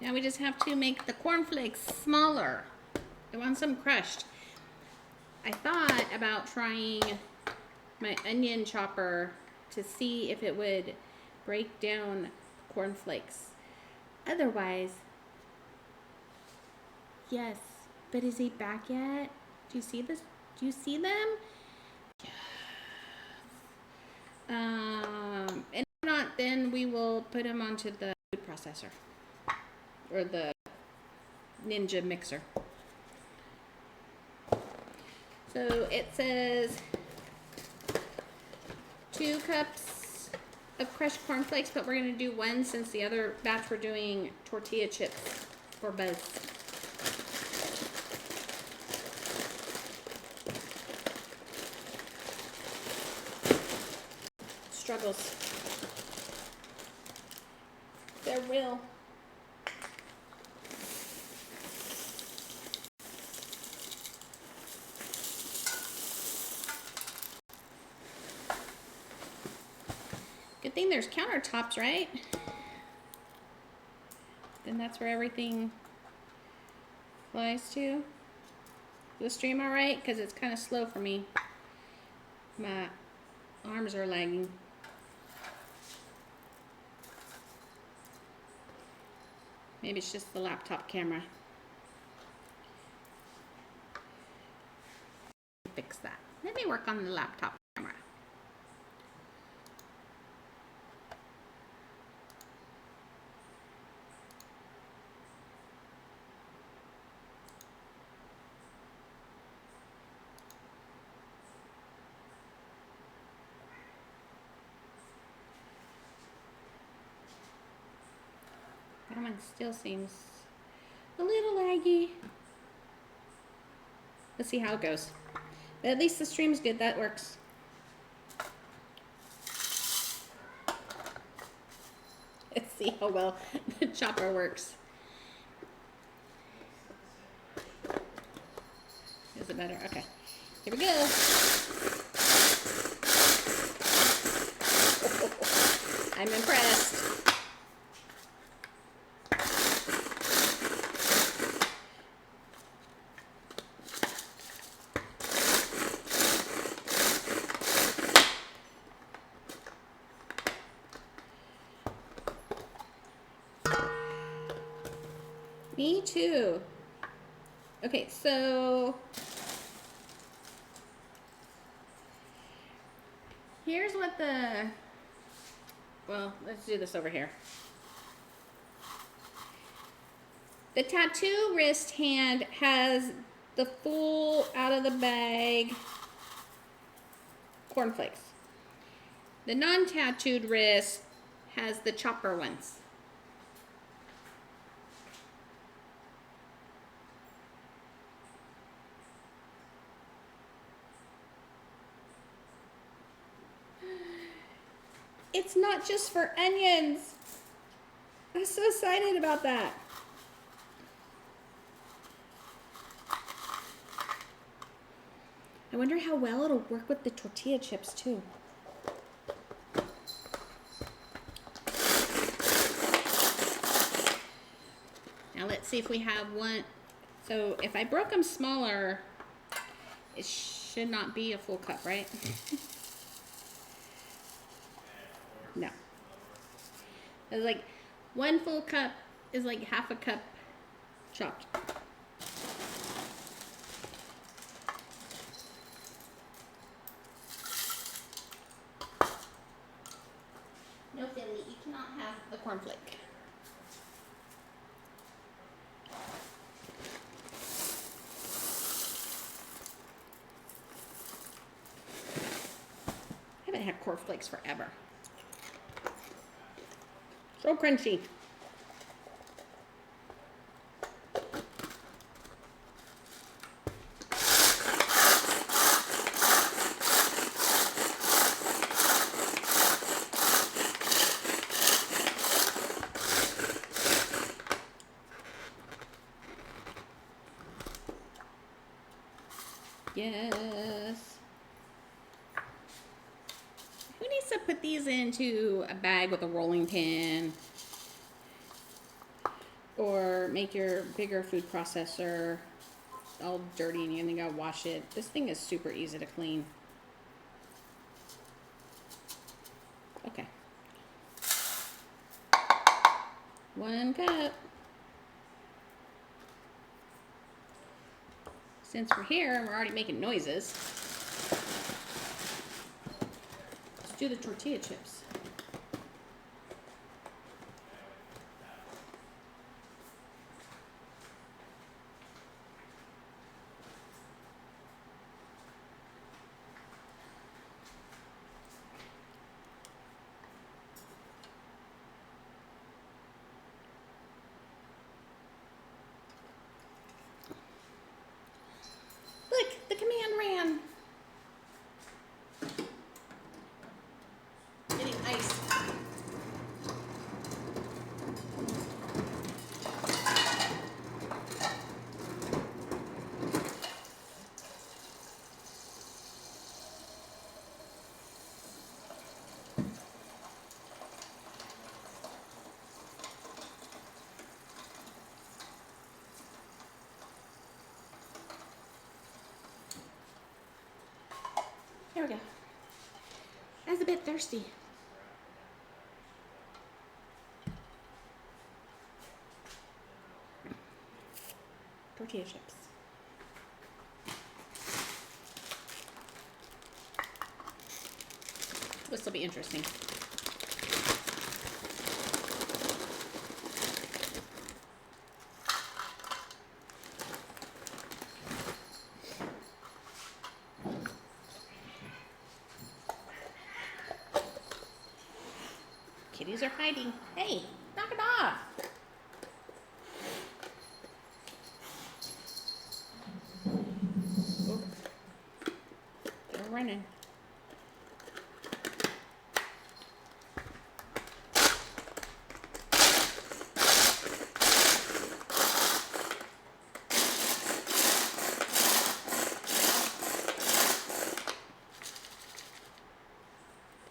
[SPEAKER 1] Now we just have to make the cornflakes smaller. I want some crushed. I thought about trying my onion chopper to see if it would break down cornflakes. Otherwise, yes, but is he back yet? Do you see this? Do you see them? And if not, then we will put them onto the food processor or the Ninja mixer. So it says 2 cups of crushed cornflakes, but we're going to do 1 since the other batch we're doing tortilla chips for both. Struggles. They're real. Good thing there's countertops, right? Then that's where everything flies to. The stream all right? Because it's kind of slow for me. My arms are lagging. Maybe it's just the laptop camera. Fix that. Let me work on the laptop camera. That one still seems a little laggy. Let's see how it goes. But at least the stream's good. That works. Let's see how well the chopper works. Is it better? Okay. Here we go. I'm impressed. Me too. Okay, so here's what well, let's do this over here. The tattoo wrist hand has the full out of the bag cornflakes. The non-tattooed wrist has the chopper ones. It's not just for onions. I'm so excited about that. I wonder how well it'll work with the tortilla chips too. Now let's see if we have one. So if I broke them smaller, it should not be a full cup, right? No. It's like 1 full cup is like half a cup chopped. No, Philly, you cannot have the cornflake. I haven't had cornflakes forever. So crunchy. Yes. Who needs to put these into a bag with a rolling pin? Or make your bigger food processor all dirty and you gotta wash it. This thing is super easy to clean. Okay. 1 cup. Since we're here and we're already making noises, let's do the tortilla chips. Look, the command ran. Getting ice. There we go. I was a bit thirsty. Tortilla chips. This will be interesting. Kitties are fighting. Hey, knock it off. Oh. They're running.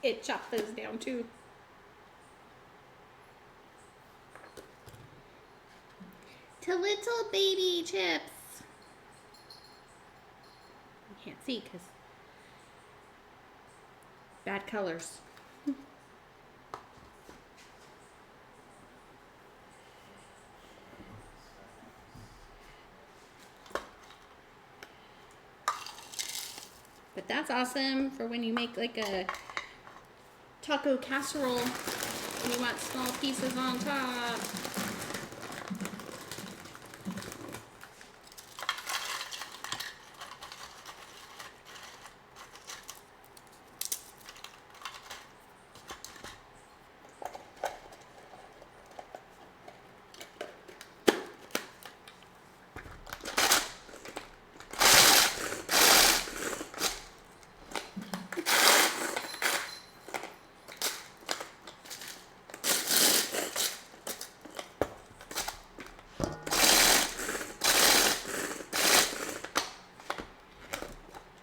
[SPEAKER 1] It chopped those down too. To little baby chips. You can't see because bad colors. that's awesome for when you make like a taco casserole and you want small pieces on top.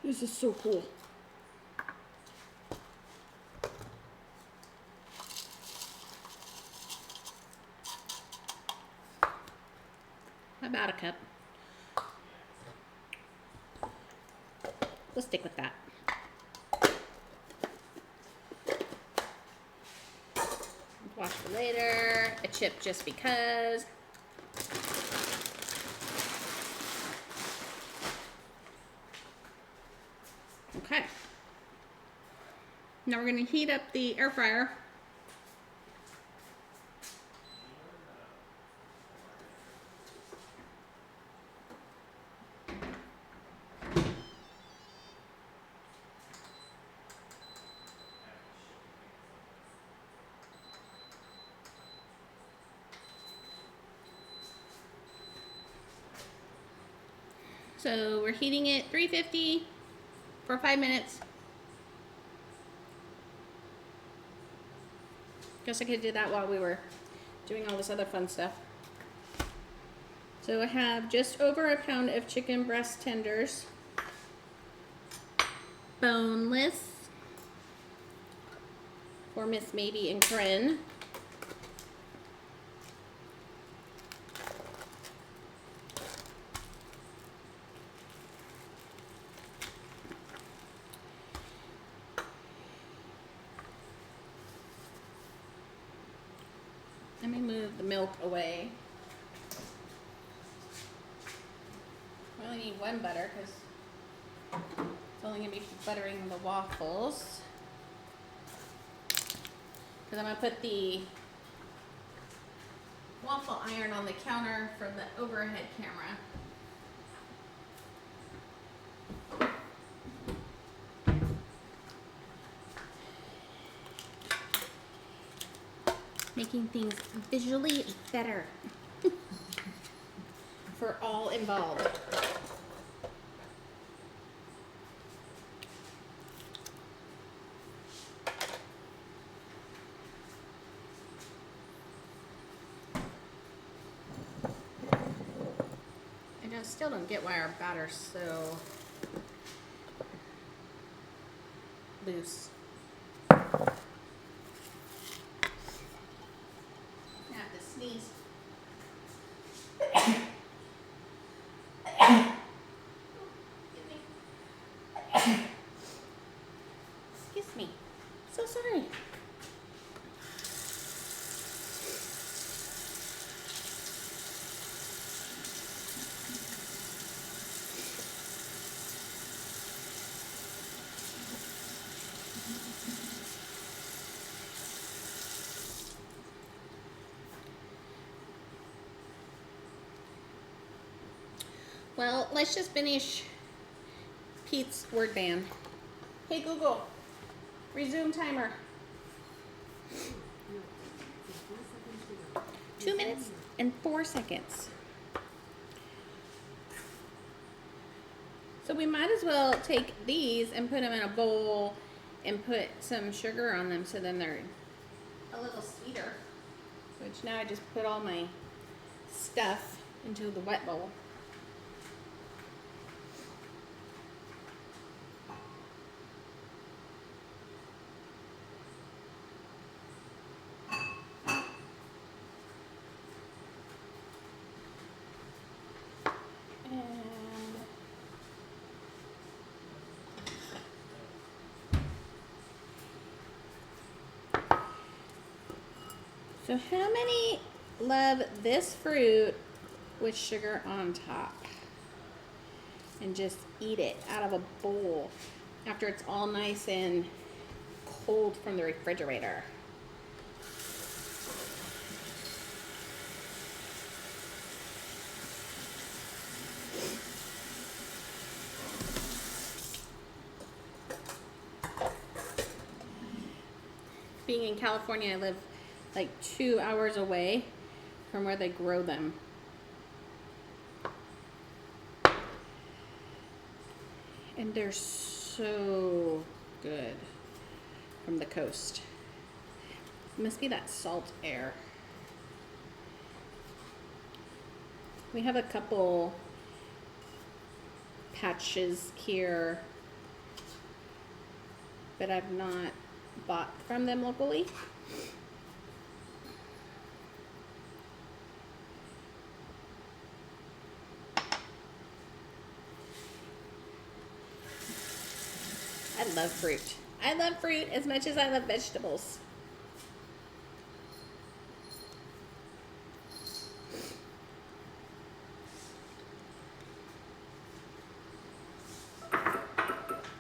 [SPEAKER 1] This is so cool. About a cup. We'll stick with that. Wash for later. A chip just because. Okay. Now we're going to heat up the air fryer. So we're heating it 350 for 5 minutes. Guess I could do that while we were doing all this other fun stuff. So I have just over a pound of chicken breast tenders, boneless, for Miss Maybe and Corinne. Let me move the milk away. We only need one butter because it's only going to be buttering the waffles. Because I'm going to put the waffle iron on the counter for the overhead camera. Making things visually better for all involved. And I still don't get why our batter's so loose. Sneeze. Excuse me. So sorry. Well, let's just finish Pete's word band. Hey Google, resume timer. 2 minutes and 4 seconds. So we might as well take these and put them in a bowl and put some sugar on them so then they're a little sweeter. Which now I just put all my stuff into the wet bowl. So how many love this fruit with sugar on top? And just eat it out of a bowl. after it's all nice and cold from the refrigerator. Being in California, I live like 2 hours away from where they grow them. And they're so good from the coast. It must be that salt air. We have a couple patches here, but I've not bought from them locally. I love fruit. I love fruit as much as I love vegetables.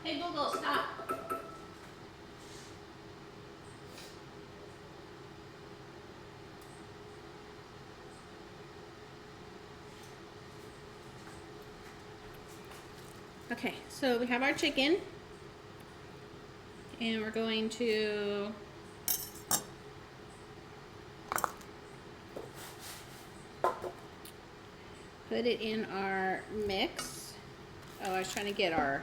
[SPEAKER 1] Hey Google, stop. Okay, so we have our chicken. And we're going to put it in our mix. Oh, I was trying to get our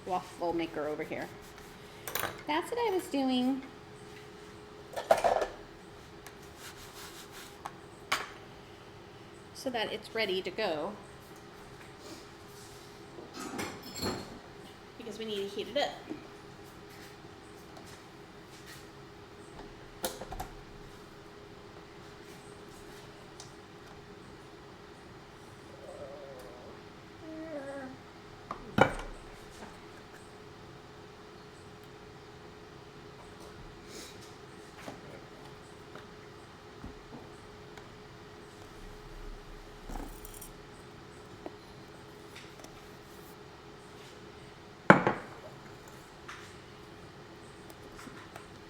[SPEAKER 1] waffle maker over here. That's what I was doing. So that it's ready to go. Because we need to heat it up.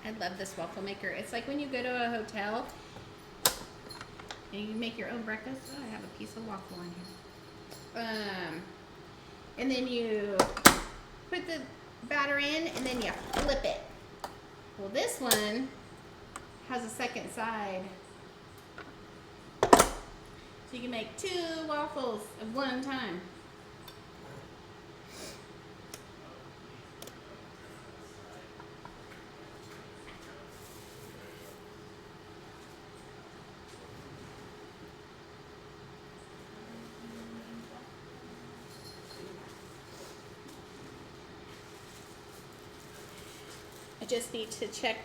[SPEAKER 1] I love this waffle maker. It's like when you go to a hotel and you make your own breakfast. Oh, I have a piece of waffle in here. And then you put the batter in and then you flip it. Well, this one has a second side. So you can make 2 waffles at one time. I just need to check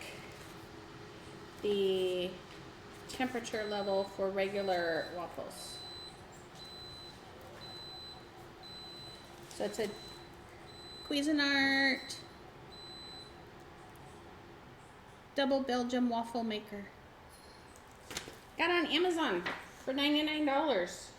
[SPEAKER 1] the temperature level for regular waffles. So it's a Cuisinart double Belgium waffle maker. Got it on Amazon for $99.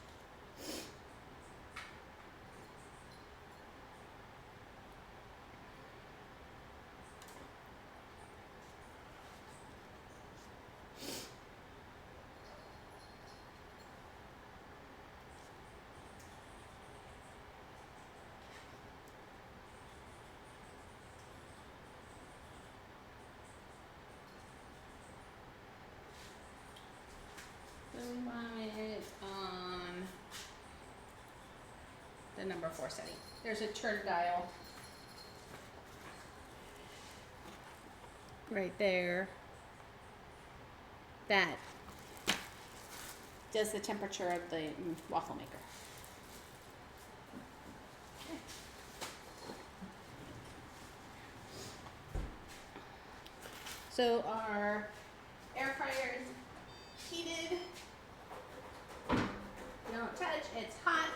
[SPEAKER 1] So we want it on the number 4 setting. There's a turn dial right there that does the temperature of the waffle maker. Okay. So our air fryer is heated. Don't touch, it's hot.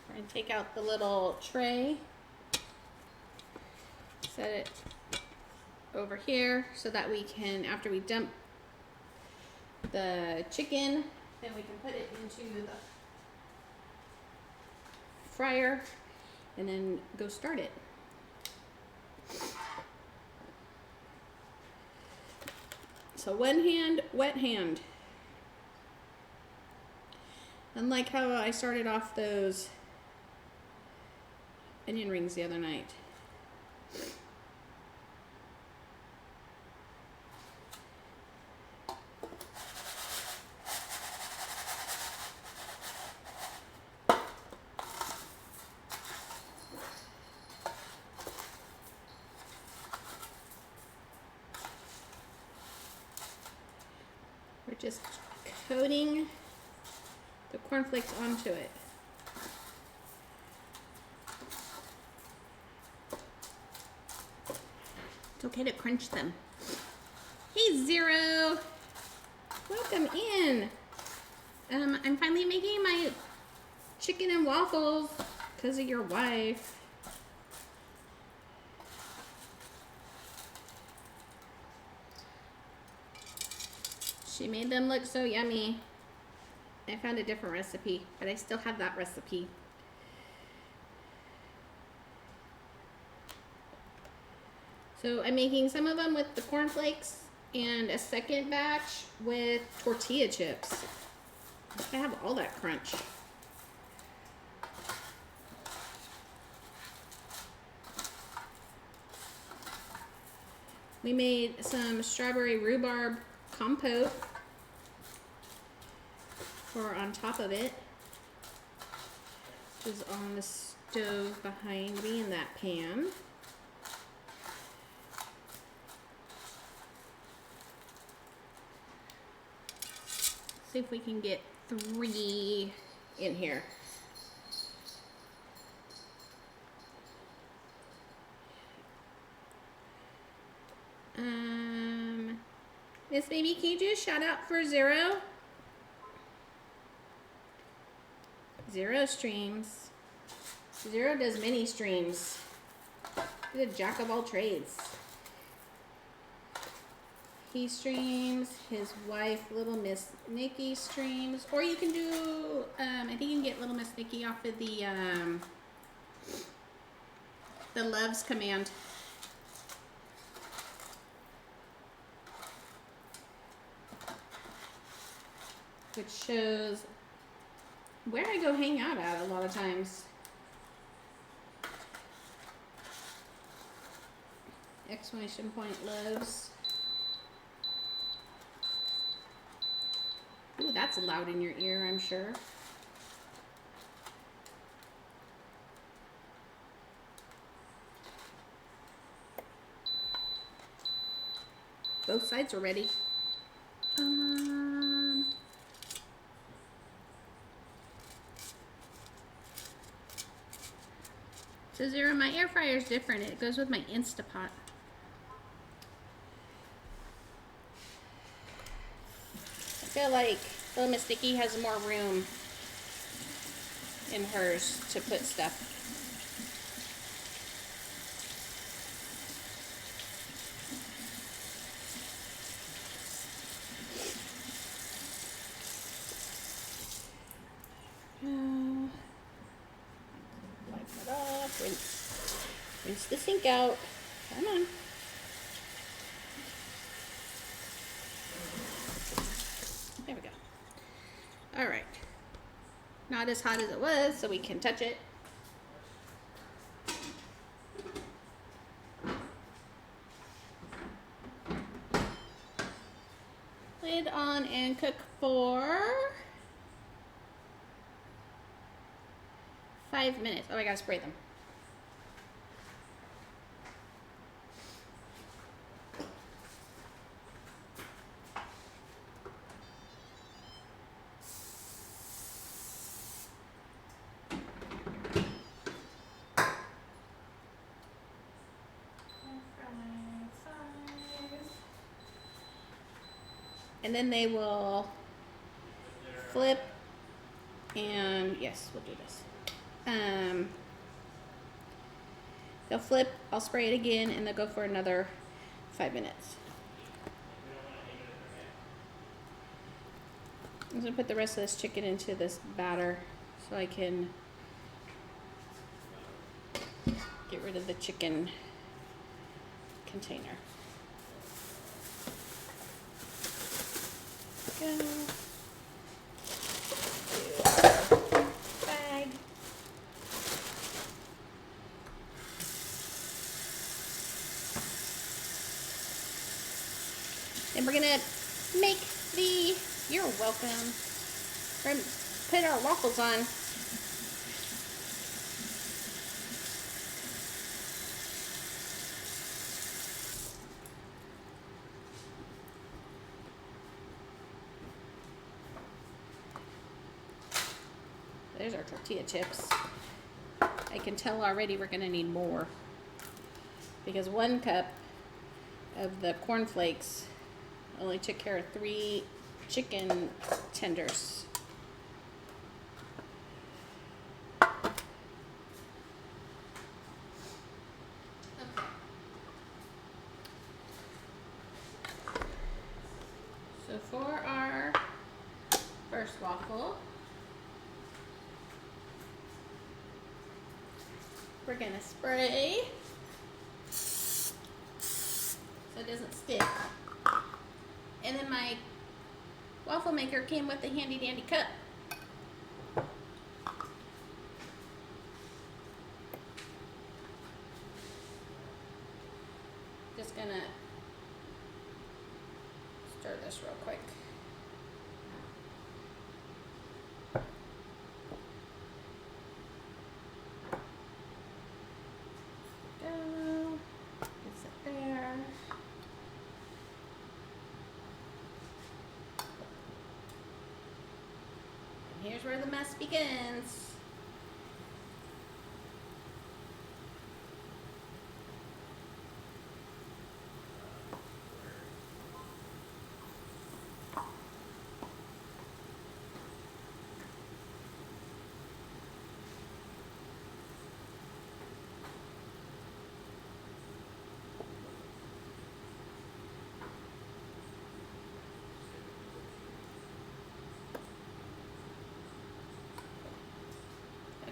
[SPEAKER 1] We're going to take out the little tray, set it over here so that we can, after we dump the chicken, then we can put it into the fryer and then go start it. So one hand, wet hand. Unlike how I started off those onion rings the other night. We're just coating the cornflakes onto it. It's okay to crunch them. Hey Zero, welcome in. I'm finally making my chicken and waffles because of your wife. She made them look so yummy. I found a different recipe, but I still have that recipe. So I'm making some of them with the cornflakes and a second batch with tortilla chips. I have all that crunch. We made some strawberry rhubarb compote for on top of it, which is on the stove behind me in that pan. See if we can get 3 in here. Miss Baby, can you do a shout out for Zero? Zero streams. Zero does many streams. He's a jack of all trades. He streams, his wife, Little Miss Nikki streams, or you can do, I think you can get Little Miss Nikki off of the loves command. Which shows where I go hang out at a lot of times. Exclamation point loves. Ooh, that's loud in your ear, I'm sure. Both sides are ready. So Zero, my air fryer is different. It goes with my Instapot. I feel like Little Miss Nikki has more room in hers to put stuff. Wipe it off. Rinse the sink out. Come on. There we go. All right. Not as hot as it was, so we can touch it. Lid on and cook for 5 minutes. Oh, I gotta spray them. And then they will flip, and yes, we'll do this. They'll flip, I'll spray it again, and they'll go for another 5 minutes. I'm gonna put the rest of this chicken into this batter so I can get rid of the chicken container. Go. Bag. And we're gonna make the, you're welcome. We're gonna put our waffles on. There's our tortilla chips. I can tell already we're gonna need more because 1 cup of the cornflakes only took care of 3 chicken tenders. Okay. So for our first waffle, we're gonna spray so it doesn't stick. And then my waffle maker came with a handy dandy cup. Just gonna stir this real quick. Go. Gets it there. And here's where the mess begins.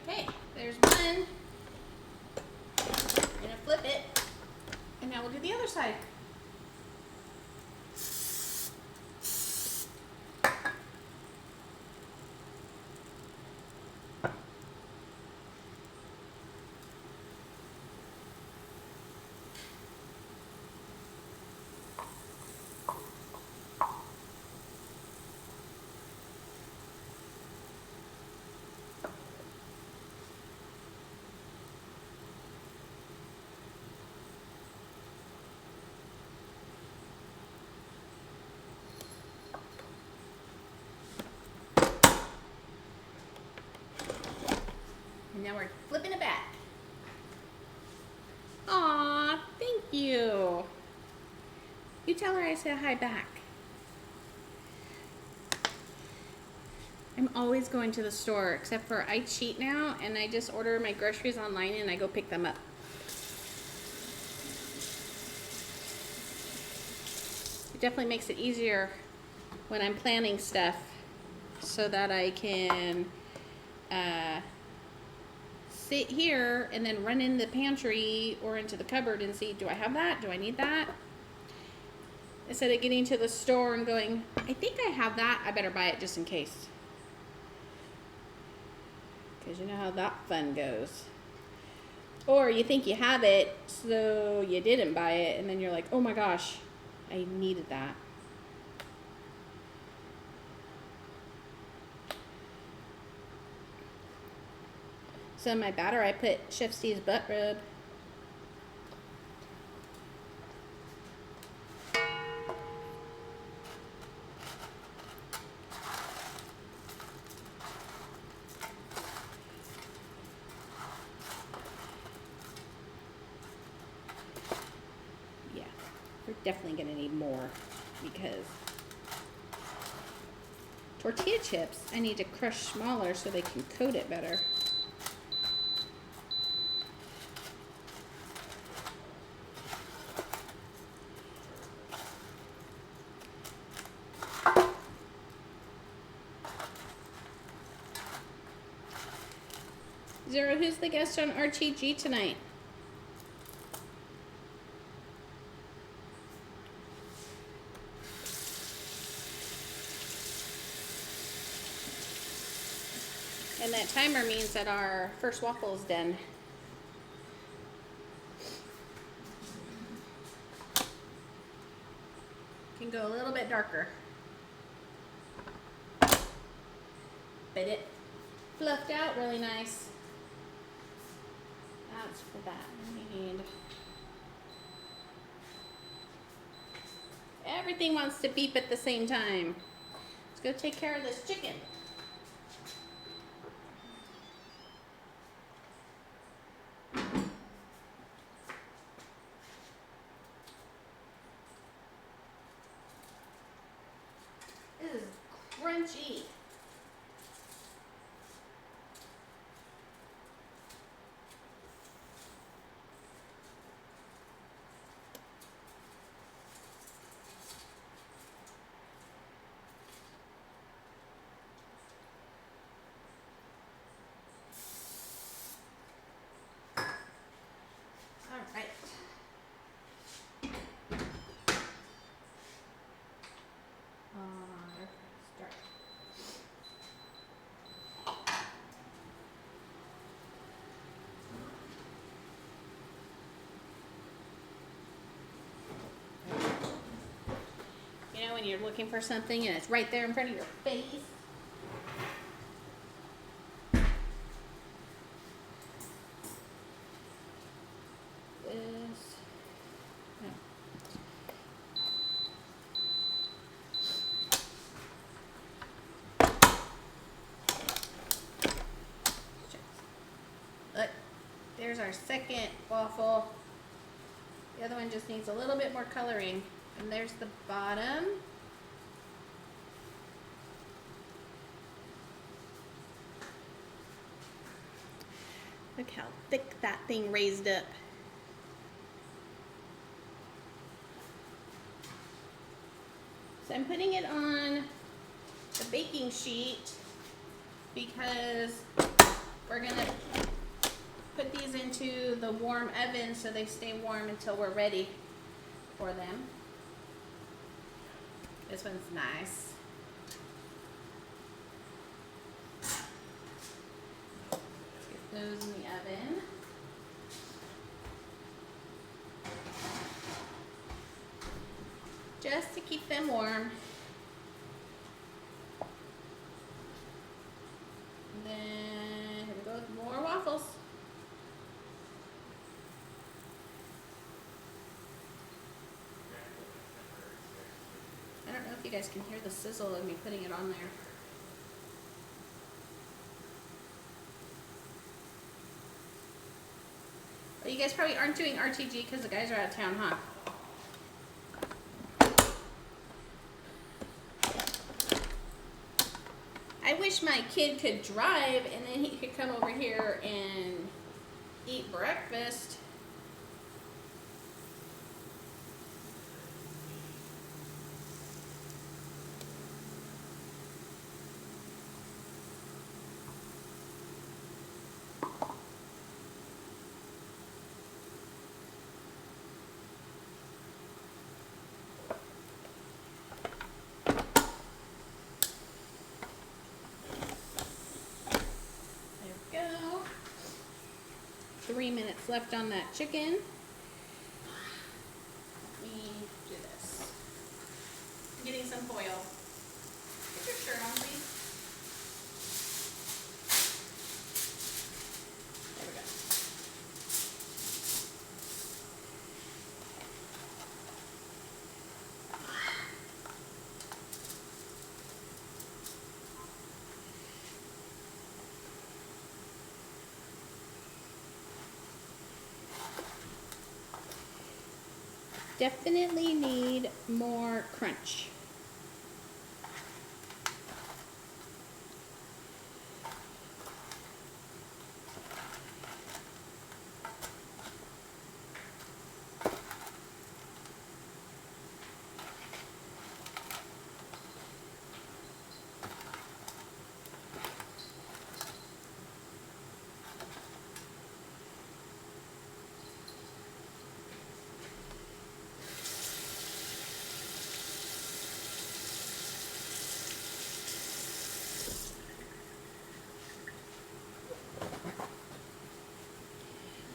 [SPEAKER 1] Okay, there's one. I'm gonna flip it, and now we'll do the other side. And now we're flipping it back. Aw, thank you. You tell her I said hi back. I'm always going to the store, except for I cheat now and I just order my groceries online and I go pick them up. It definitely makes it easier when I'm planning stuff so that I can sit here and then run in the pantry or into the cupboard and see, do I have that? Do I need that? Instead of getting to the store and going, I think I have that, I better buy it just in case. Because you know how that fun goes. Or you think you have it, so you didn't buy it, and then you're like, oh my gosh, I needed that. So in my batter, I put Chef Steve's butt rub. Yeah, we're definitely gonna need more because tortilla chips, I need to crush smaller so they can coat it better. 30, who's the guest on RTG tonight? And that timer means that our first waffle is done. Can go a little bit darker. But it fluffed out really nice. That's for that. We need. Everything wants to beep at the same time. Let's go take care of this chicken. This is crunchy. All right. Start. You know when you're looking for something and it's right there in front of your face? This. No. Look, there's our second waffle. The other one just needs a little bit more coloring. And there's the bottom. Look how thick that thing raised up. So I'm putting it on the baking sheet because we're gonna put these into the warm oven so they stay warm until we're ready for them. This one's nice. Get those in the oven. Just to keep them warm. And then here we go with more waffles. I don't know if you guys can hear the sizzle of me putting it on there. Well, you guys probably aren't doing RTG because the guys are out of town, huh? I wish my kid could drive and then he could come over here and eat breakfast. There we go. 3 minutes left on that chicken. Let me do this. I'm getting some foil. Put your shirt on, please. There we go. Definitely need more crunch.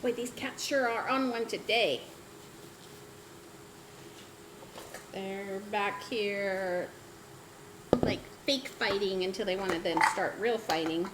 [SPEAKER 1] Boy, these cats sure are on one today. They're back here like fake fighting until they wanted them to start real fighting.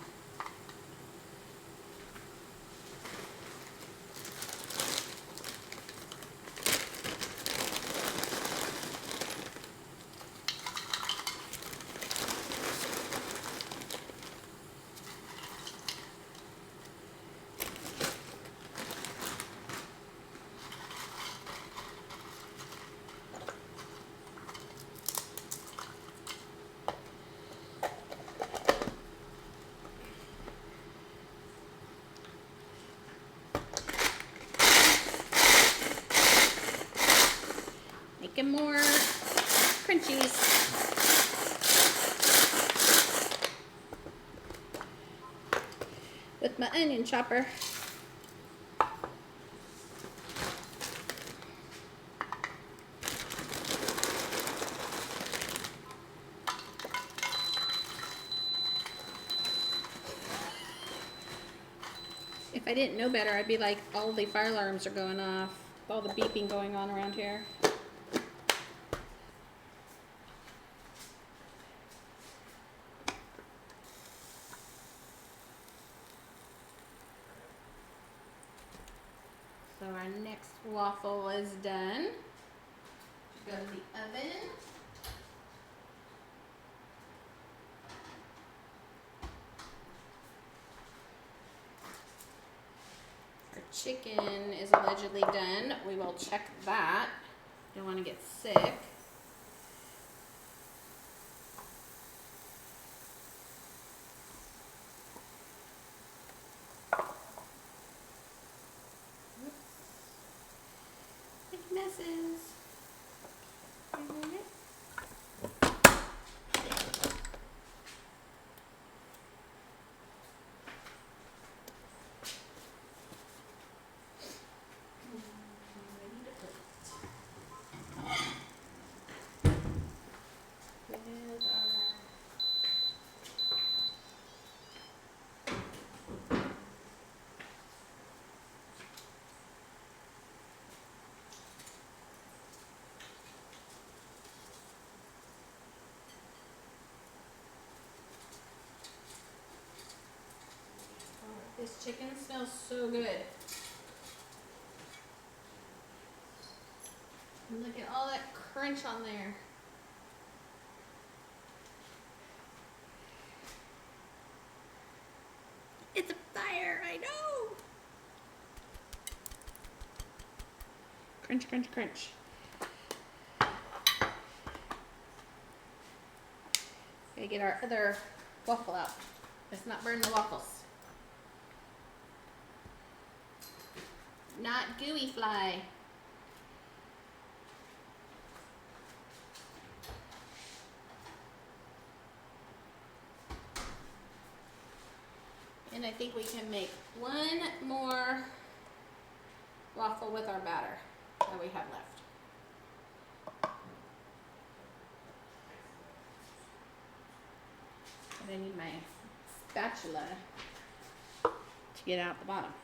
[SPEAKER 1] Making more crunchies. With my onion chopper. If I didn't know better, I'd be like, all the fire alarms are going off. All the beeping going on around here. So our next waffle is done. Go to the oven. Our chicken is allegedly done. We will check that. Don't want to get sick. Big messes. This chicken smells so good. And look at all that crunch on there. It's a fire, I know. Crunch, crunch, crunch. Gotta get our other waffle out. Let's not burn the waffles. Not gooey fly. And I think we can make one more waffle with our batter that we have left. And I need my spatula to get out the bottom.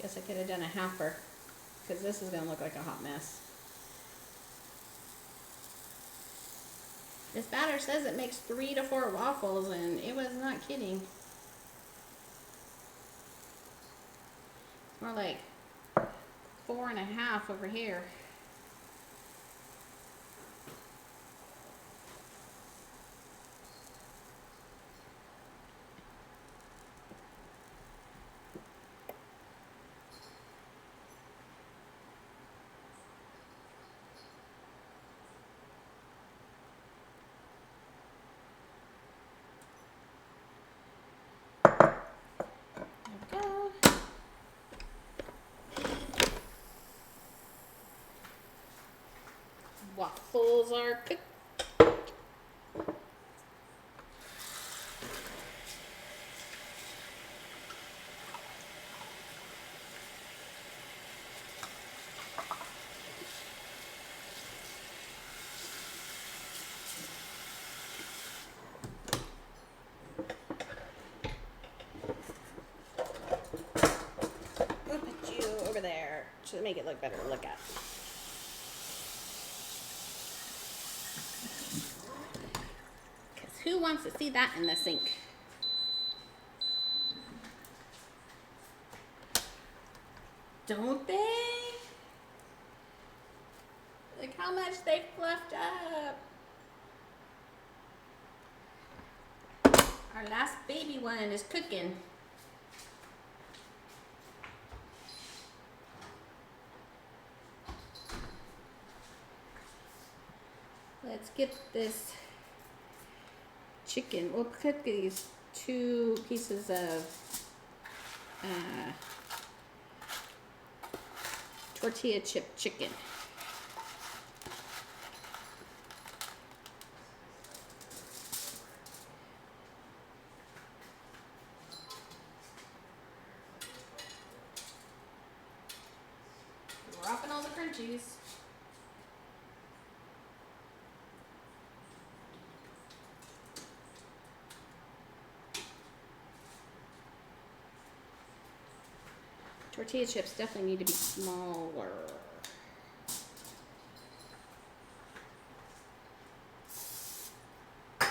[SPEAKER 1] Guess I could have done a halfer, because this is going to look like a hot mess. This batter says it makes 3 to 4 waffles, and it was not kidding. It's more like 4.5 over here. Waffles are cooked. make it look better to look at. Because who wants to see that in the sink? Don't they? Look how much they fluffed up. Our last baby one is cooking. Let's get this chicken. We'll cook these 2 pieces of tortilla chip chicken. Dropping all the crunchies. Tortilla chips definitely need to be smaller. Air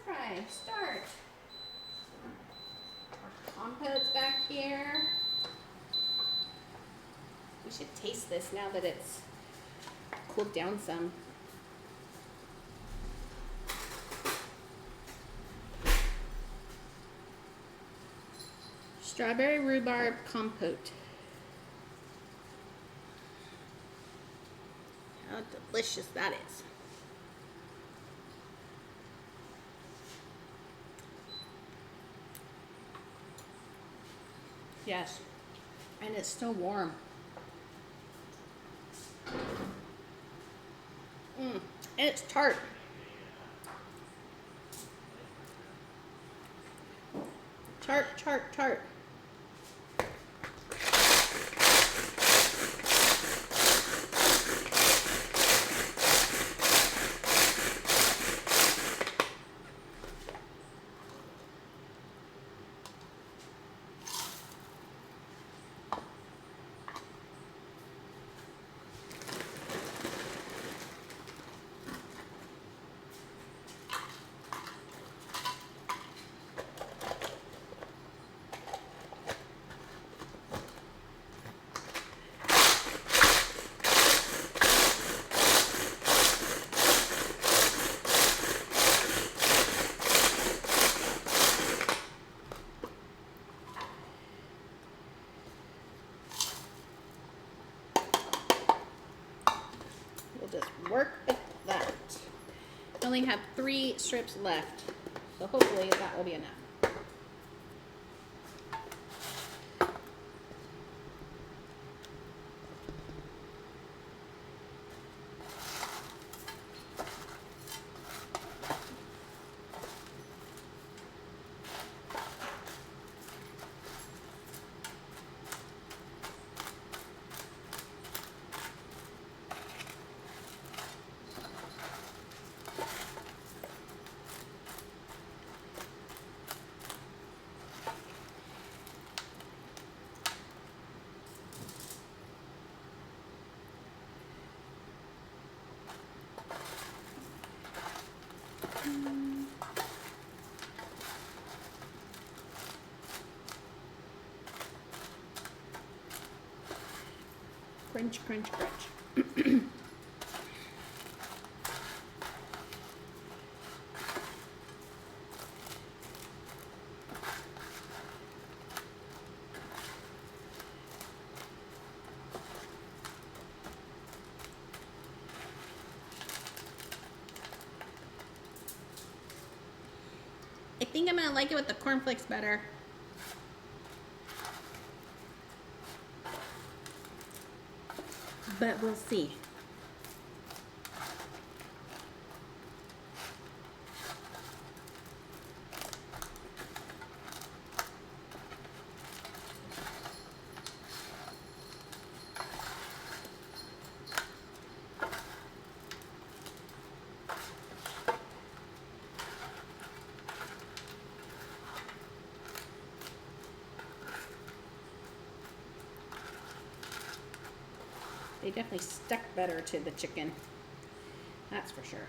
[SPEAKER 1] fry, start. Our compote's back here. We should taste this now that it's cooled down some. Strawberry rhubarb compote. How delicious that is. Yes, and it's still warm. And it's tart. Tart, tart, tart. Just work with that. I only have 3 strips left, so hopefully that will be enough. Crunch, crunch, crunch. I think I'm gonna like it with the cornflakes better. But we'll see. They definitely stuck better to the chicken. That's for sure.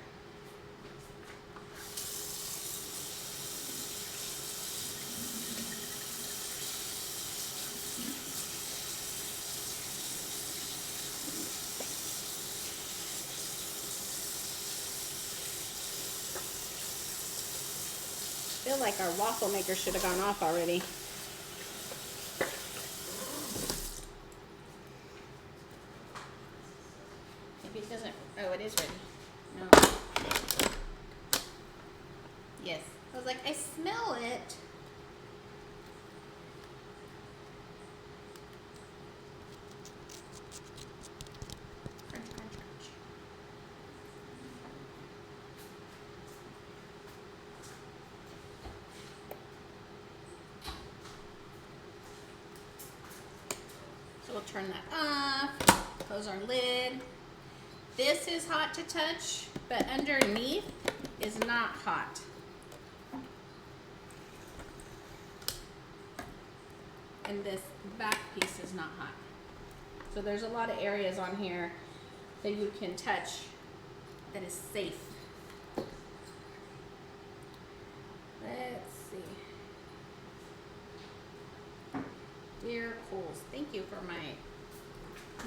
[SPEAKER 1] I feel like our waffle maker should have gone off already. Maybe it doesn't. Oh, it is ready. No. Yes. I was like, I smell it. Crunch, crunch, crunch. So we'll turn that off, close our lid. This is hot to touch, but underneath is not hot. And this back piece is not hot. So there's a lot of areas on here that you can touch that is safe. Let's see. Dear Coles, thank you for my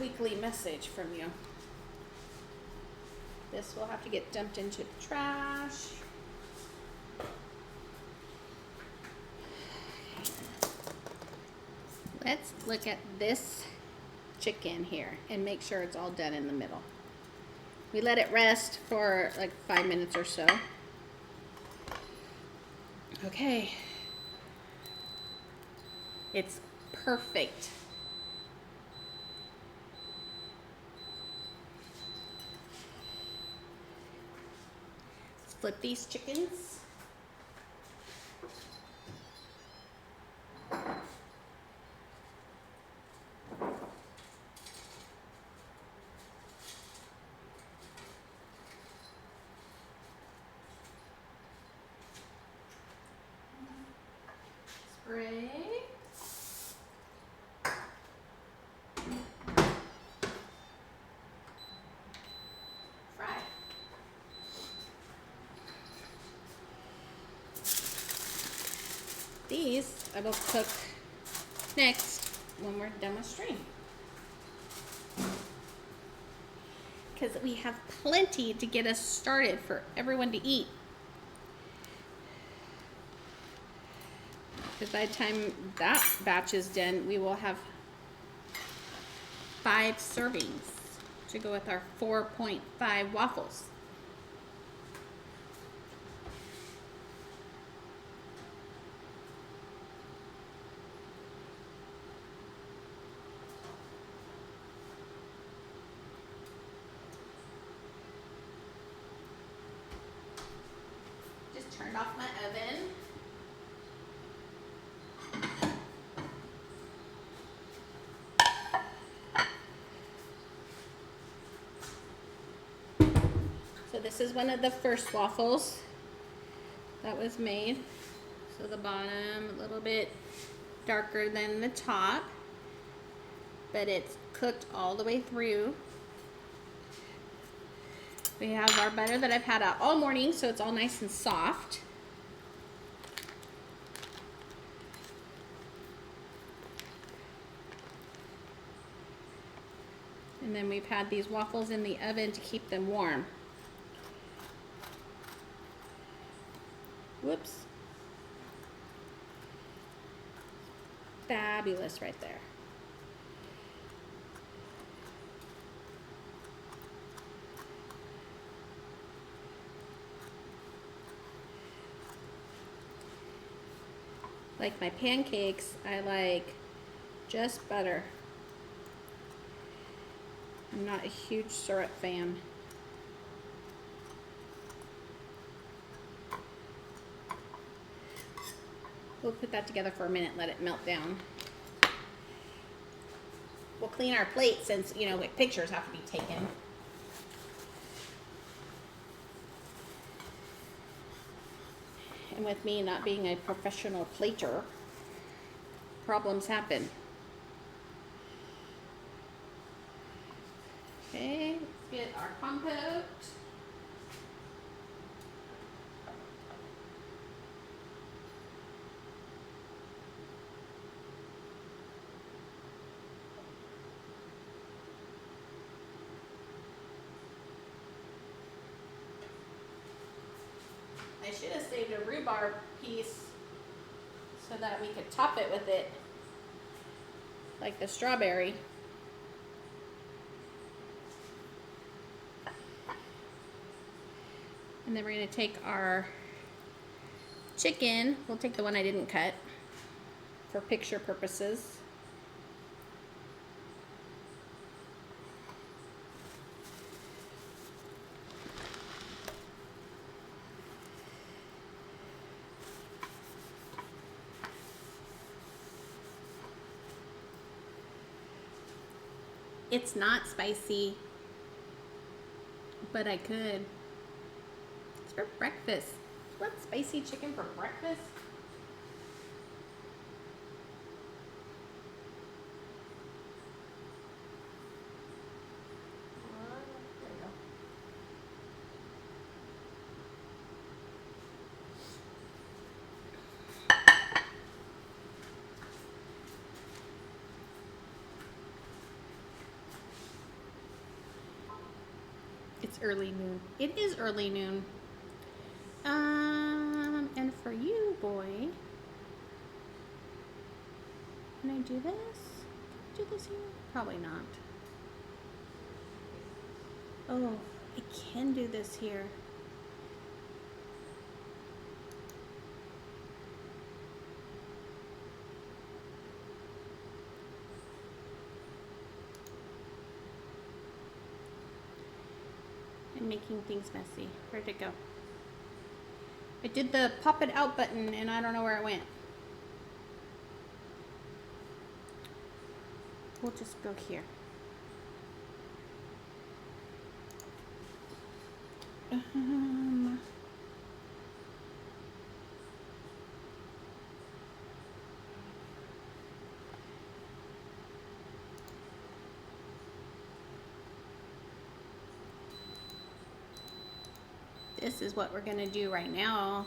[SPEAKER 1] weekly message from you. This will have to get dumped into the trash. Let's look at this chicken here and make sure it's all done in the middle. We let it rest for like 5 minutes or so. Okay. It's perfect. Let's flip these chickens. Spray. Fry. These I will cook next when we're done with stream. Because we have plenty to get us started for everyone to eat. Because by the time that batch is done, we will have 5 servings to go with our 4.5 waffles. Just turned off my oven. So this is one of the first waffles that was made. So the bottom a little bit darker than the top, but it's cooked all the way through. We have our butter that I've had out all morning, so it's all nice and soft. And then we've had these waffles in the oven to keep them warm. Whoops. Fabulous right there. Like my pancakes, I like just butter. I'm not a huge syrup fan. We'll put that together for a minute, let it melt down. We'll clean our plate since, you know, pictures have to be taken. And with me not being a professional plater, problems happen. Okay, let's get our compote. I should have saved a rhubarb piece so that we could top it with it, like the strawberry. And then we're going to take our chicken. We'll take the one I didn't cut for picture purposes. It's not spicy, but I could. It's for breakfast. You want spicy chicken for breakfast? There you go. It's early noon. It is early noon. And for you, boy, can I do this? Can I do this here? Probably not. Oh, I can do this here. I'm making things messy. Where'd it go? I did the pop it out button and I don't know where it went. We'll just go here. This is what we're gonna do right now.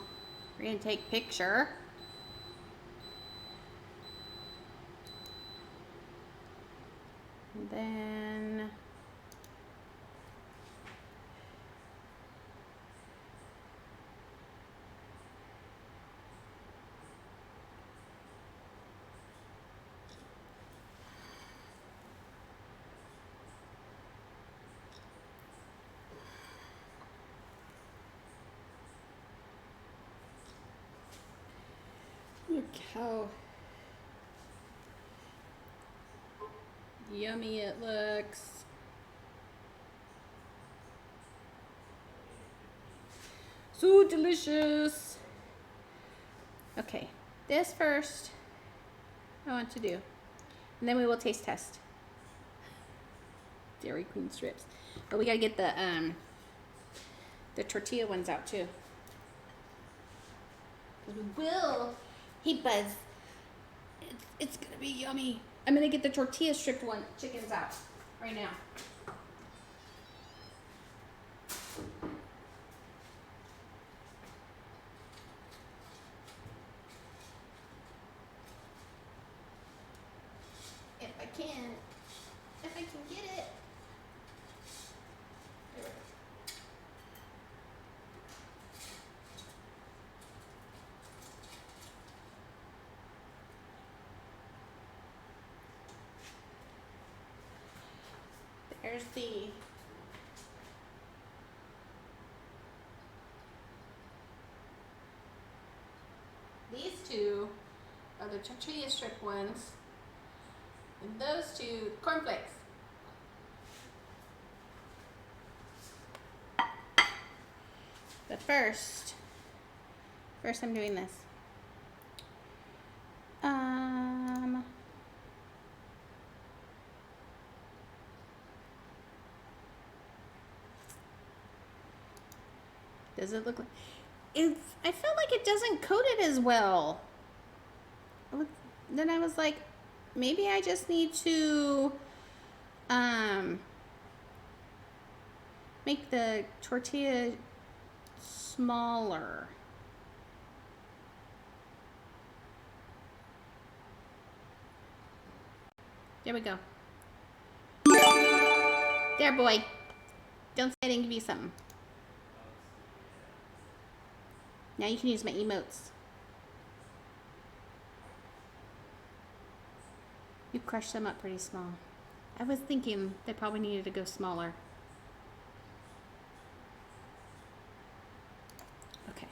[SPEAKER 1] We're gonna take picture. And then look how yummy it looks. So delicious. Okay, this first I want to do. And then we will taste test. Dairy Queen strips. But we gotta get the tortilla ones out too. Because we will. Hey Buzz. It's gonna be yummy. I'm gonna get the tortilla stripped one chickens out right now. If I can get it. There we go. There's these two are the tortilla strip ones, and those two cornflakes. But first I'm doing this. Does it look like I felt like it doesn't coat it as well. Then I was like, maybe I just need to make the tortilla smaller. There we go. There, boy. Don't say I didn't give you something. Now you can use my emotes. You crushed them up pretty small. I was thinking they probably needed to go smaller. Okay.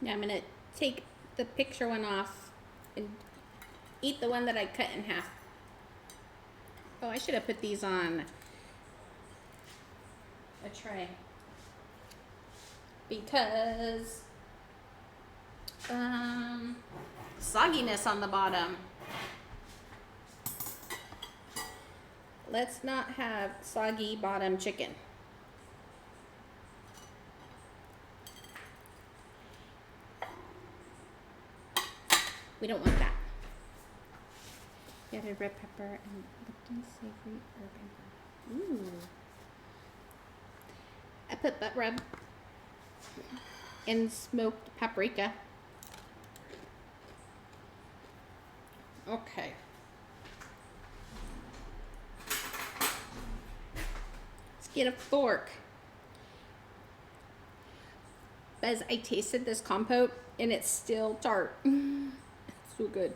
[SPEAKER 1] Now I'm gonna take the picture one off and eat the one that I cut in half. Oh, I should have put these on a tray because sogginess on the bottom. Let's not have soggy bottom chicken. We don't want that. You added red pepper and Lipton savory herb. Ooh. I put butt rub and smoked paprika. Okay. Let's get a fork. Because I tasted this compote and it's still tart. It's so good.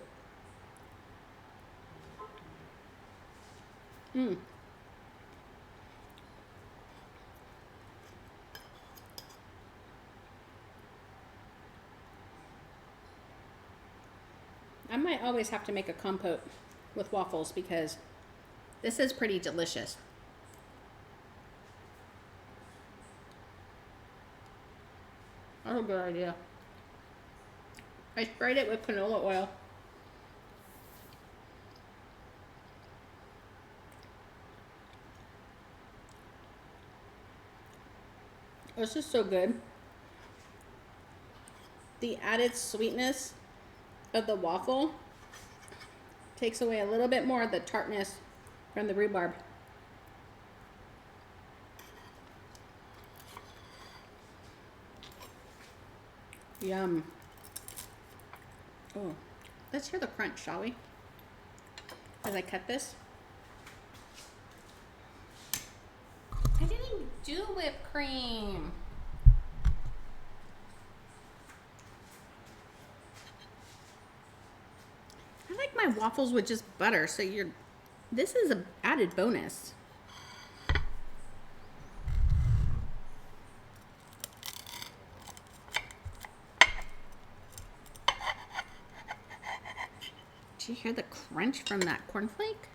[SPEAKER 1] I might always have to make a compote with waffles because this is pretty delicious. That's a good idea. I sprayed it with canola oil. This is so good. The added sweetness of the waffle takes away a little bit more of the tartness from the rhubarb. Yum. Oh, let's hear the crunch, shall we? As I cut this. I didn't do whipped cream. I like my waffles with just butter, so this is an added bonus. Did you hear the crunch from that cornflake?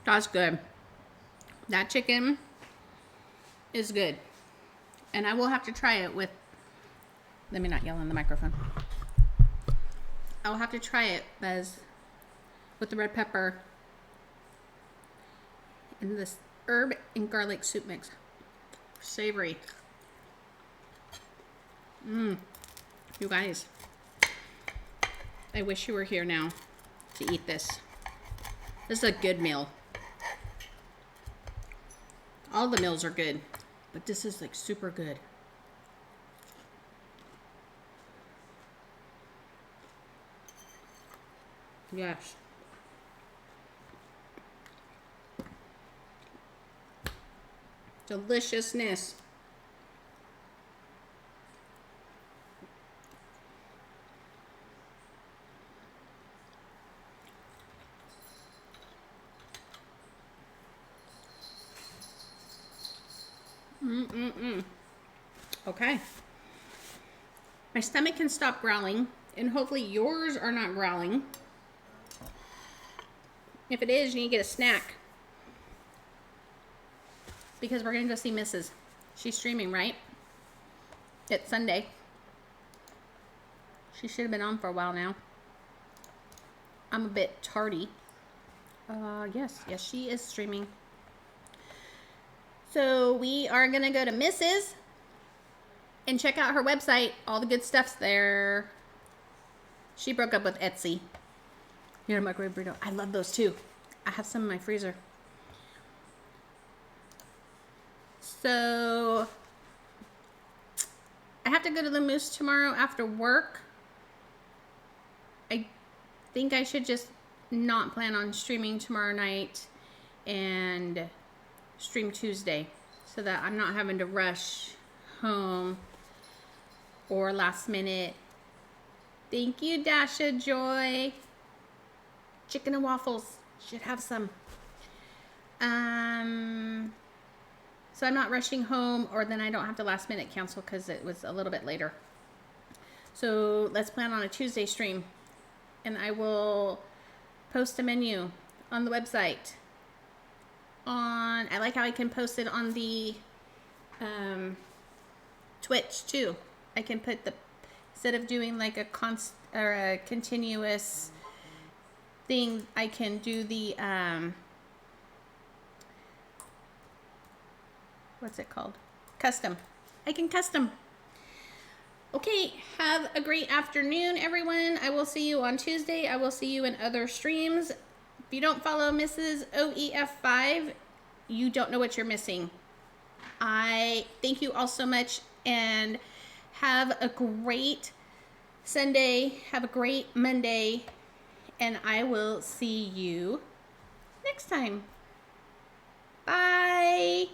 [SPEAKER 1] That's good. That chicken is good. And I will have to try it with, let me not yell in the microphone. I'll have to try it with the red pepper and this herb and garlic soup mix. Savory. You guys, I wish you were here now to eat this. This is a good meal. All the meals are good, but this is like super good. Yes. Deliciousness. Okay. My stomach can stop growling, and hopefully yours are not growling. If it is, you need to get a snack. Because we're going to go see Mrs. She's streaming, right? It's Sunday. She should have been on for a while now. I'm a bit tardy. Yes, she is streaming. So we are gonna go to Mrs. and check out her website. All the good stuff's there. She broke up with Etsy. Here, microwave burrito. I love those too. I have some in my freezer. So I have to go to the Moose tomorrow after work. I think I should just not plan on streaming tomorrow night and stream Tuesday so that I'm not having to rush home or last minute. Thank you, Dasha Joy. Chicken and waffles. Should have some. So I'm not rushing home, or then I don't have to last minute cancel because it was a little bit later. So let's plan on a Tuesday stream, and I will post a menu on the website. I like how I can post it on the Twitch too. I can put instead of doing like a continuous thing, I can do the what's it called? Custom. I can custom. Okay, have a great afternoon, everyone. I will see you on Tuesday. I will see you in other streams. If you don't follow Mrs. OEF5, you don't know what you're missing. I thank you all so much, and have a great Sunday. Have a great Monday, and I will see you next time. Bye.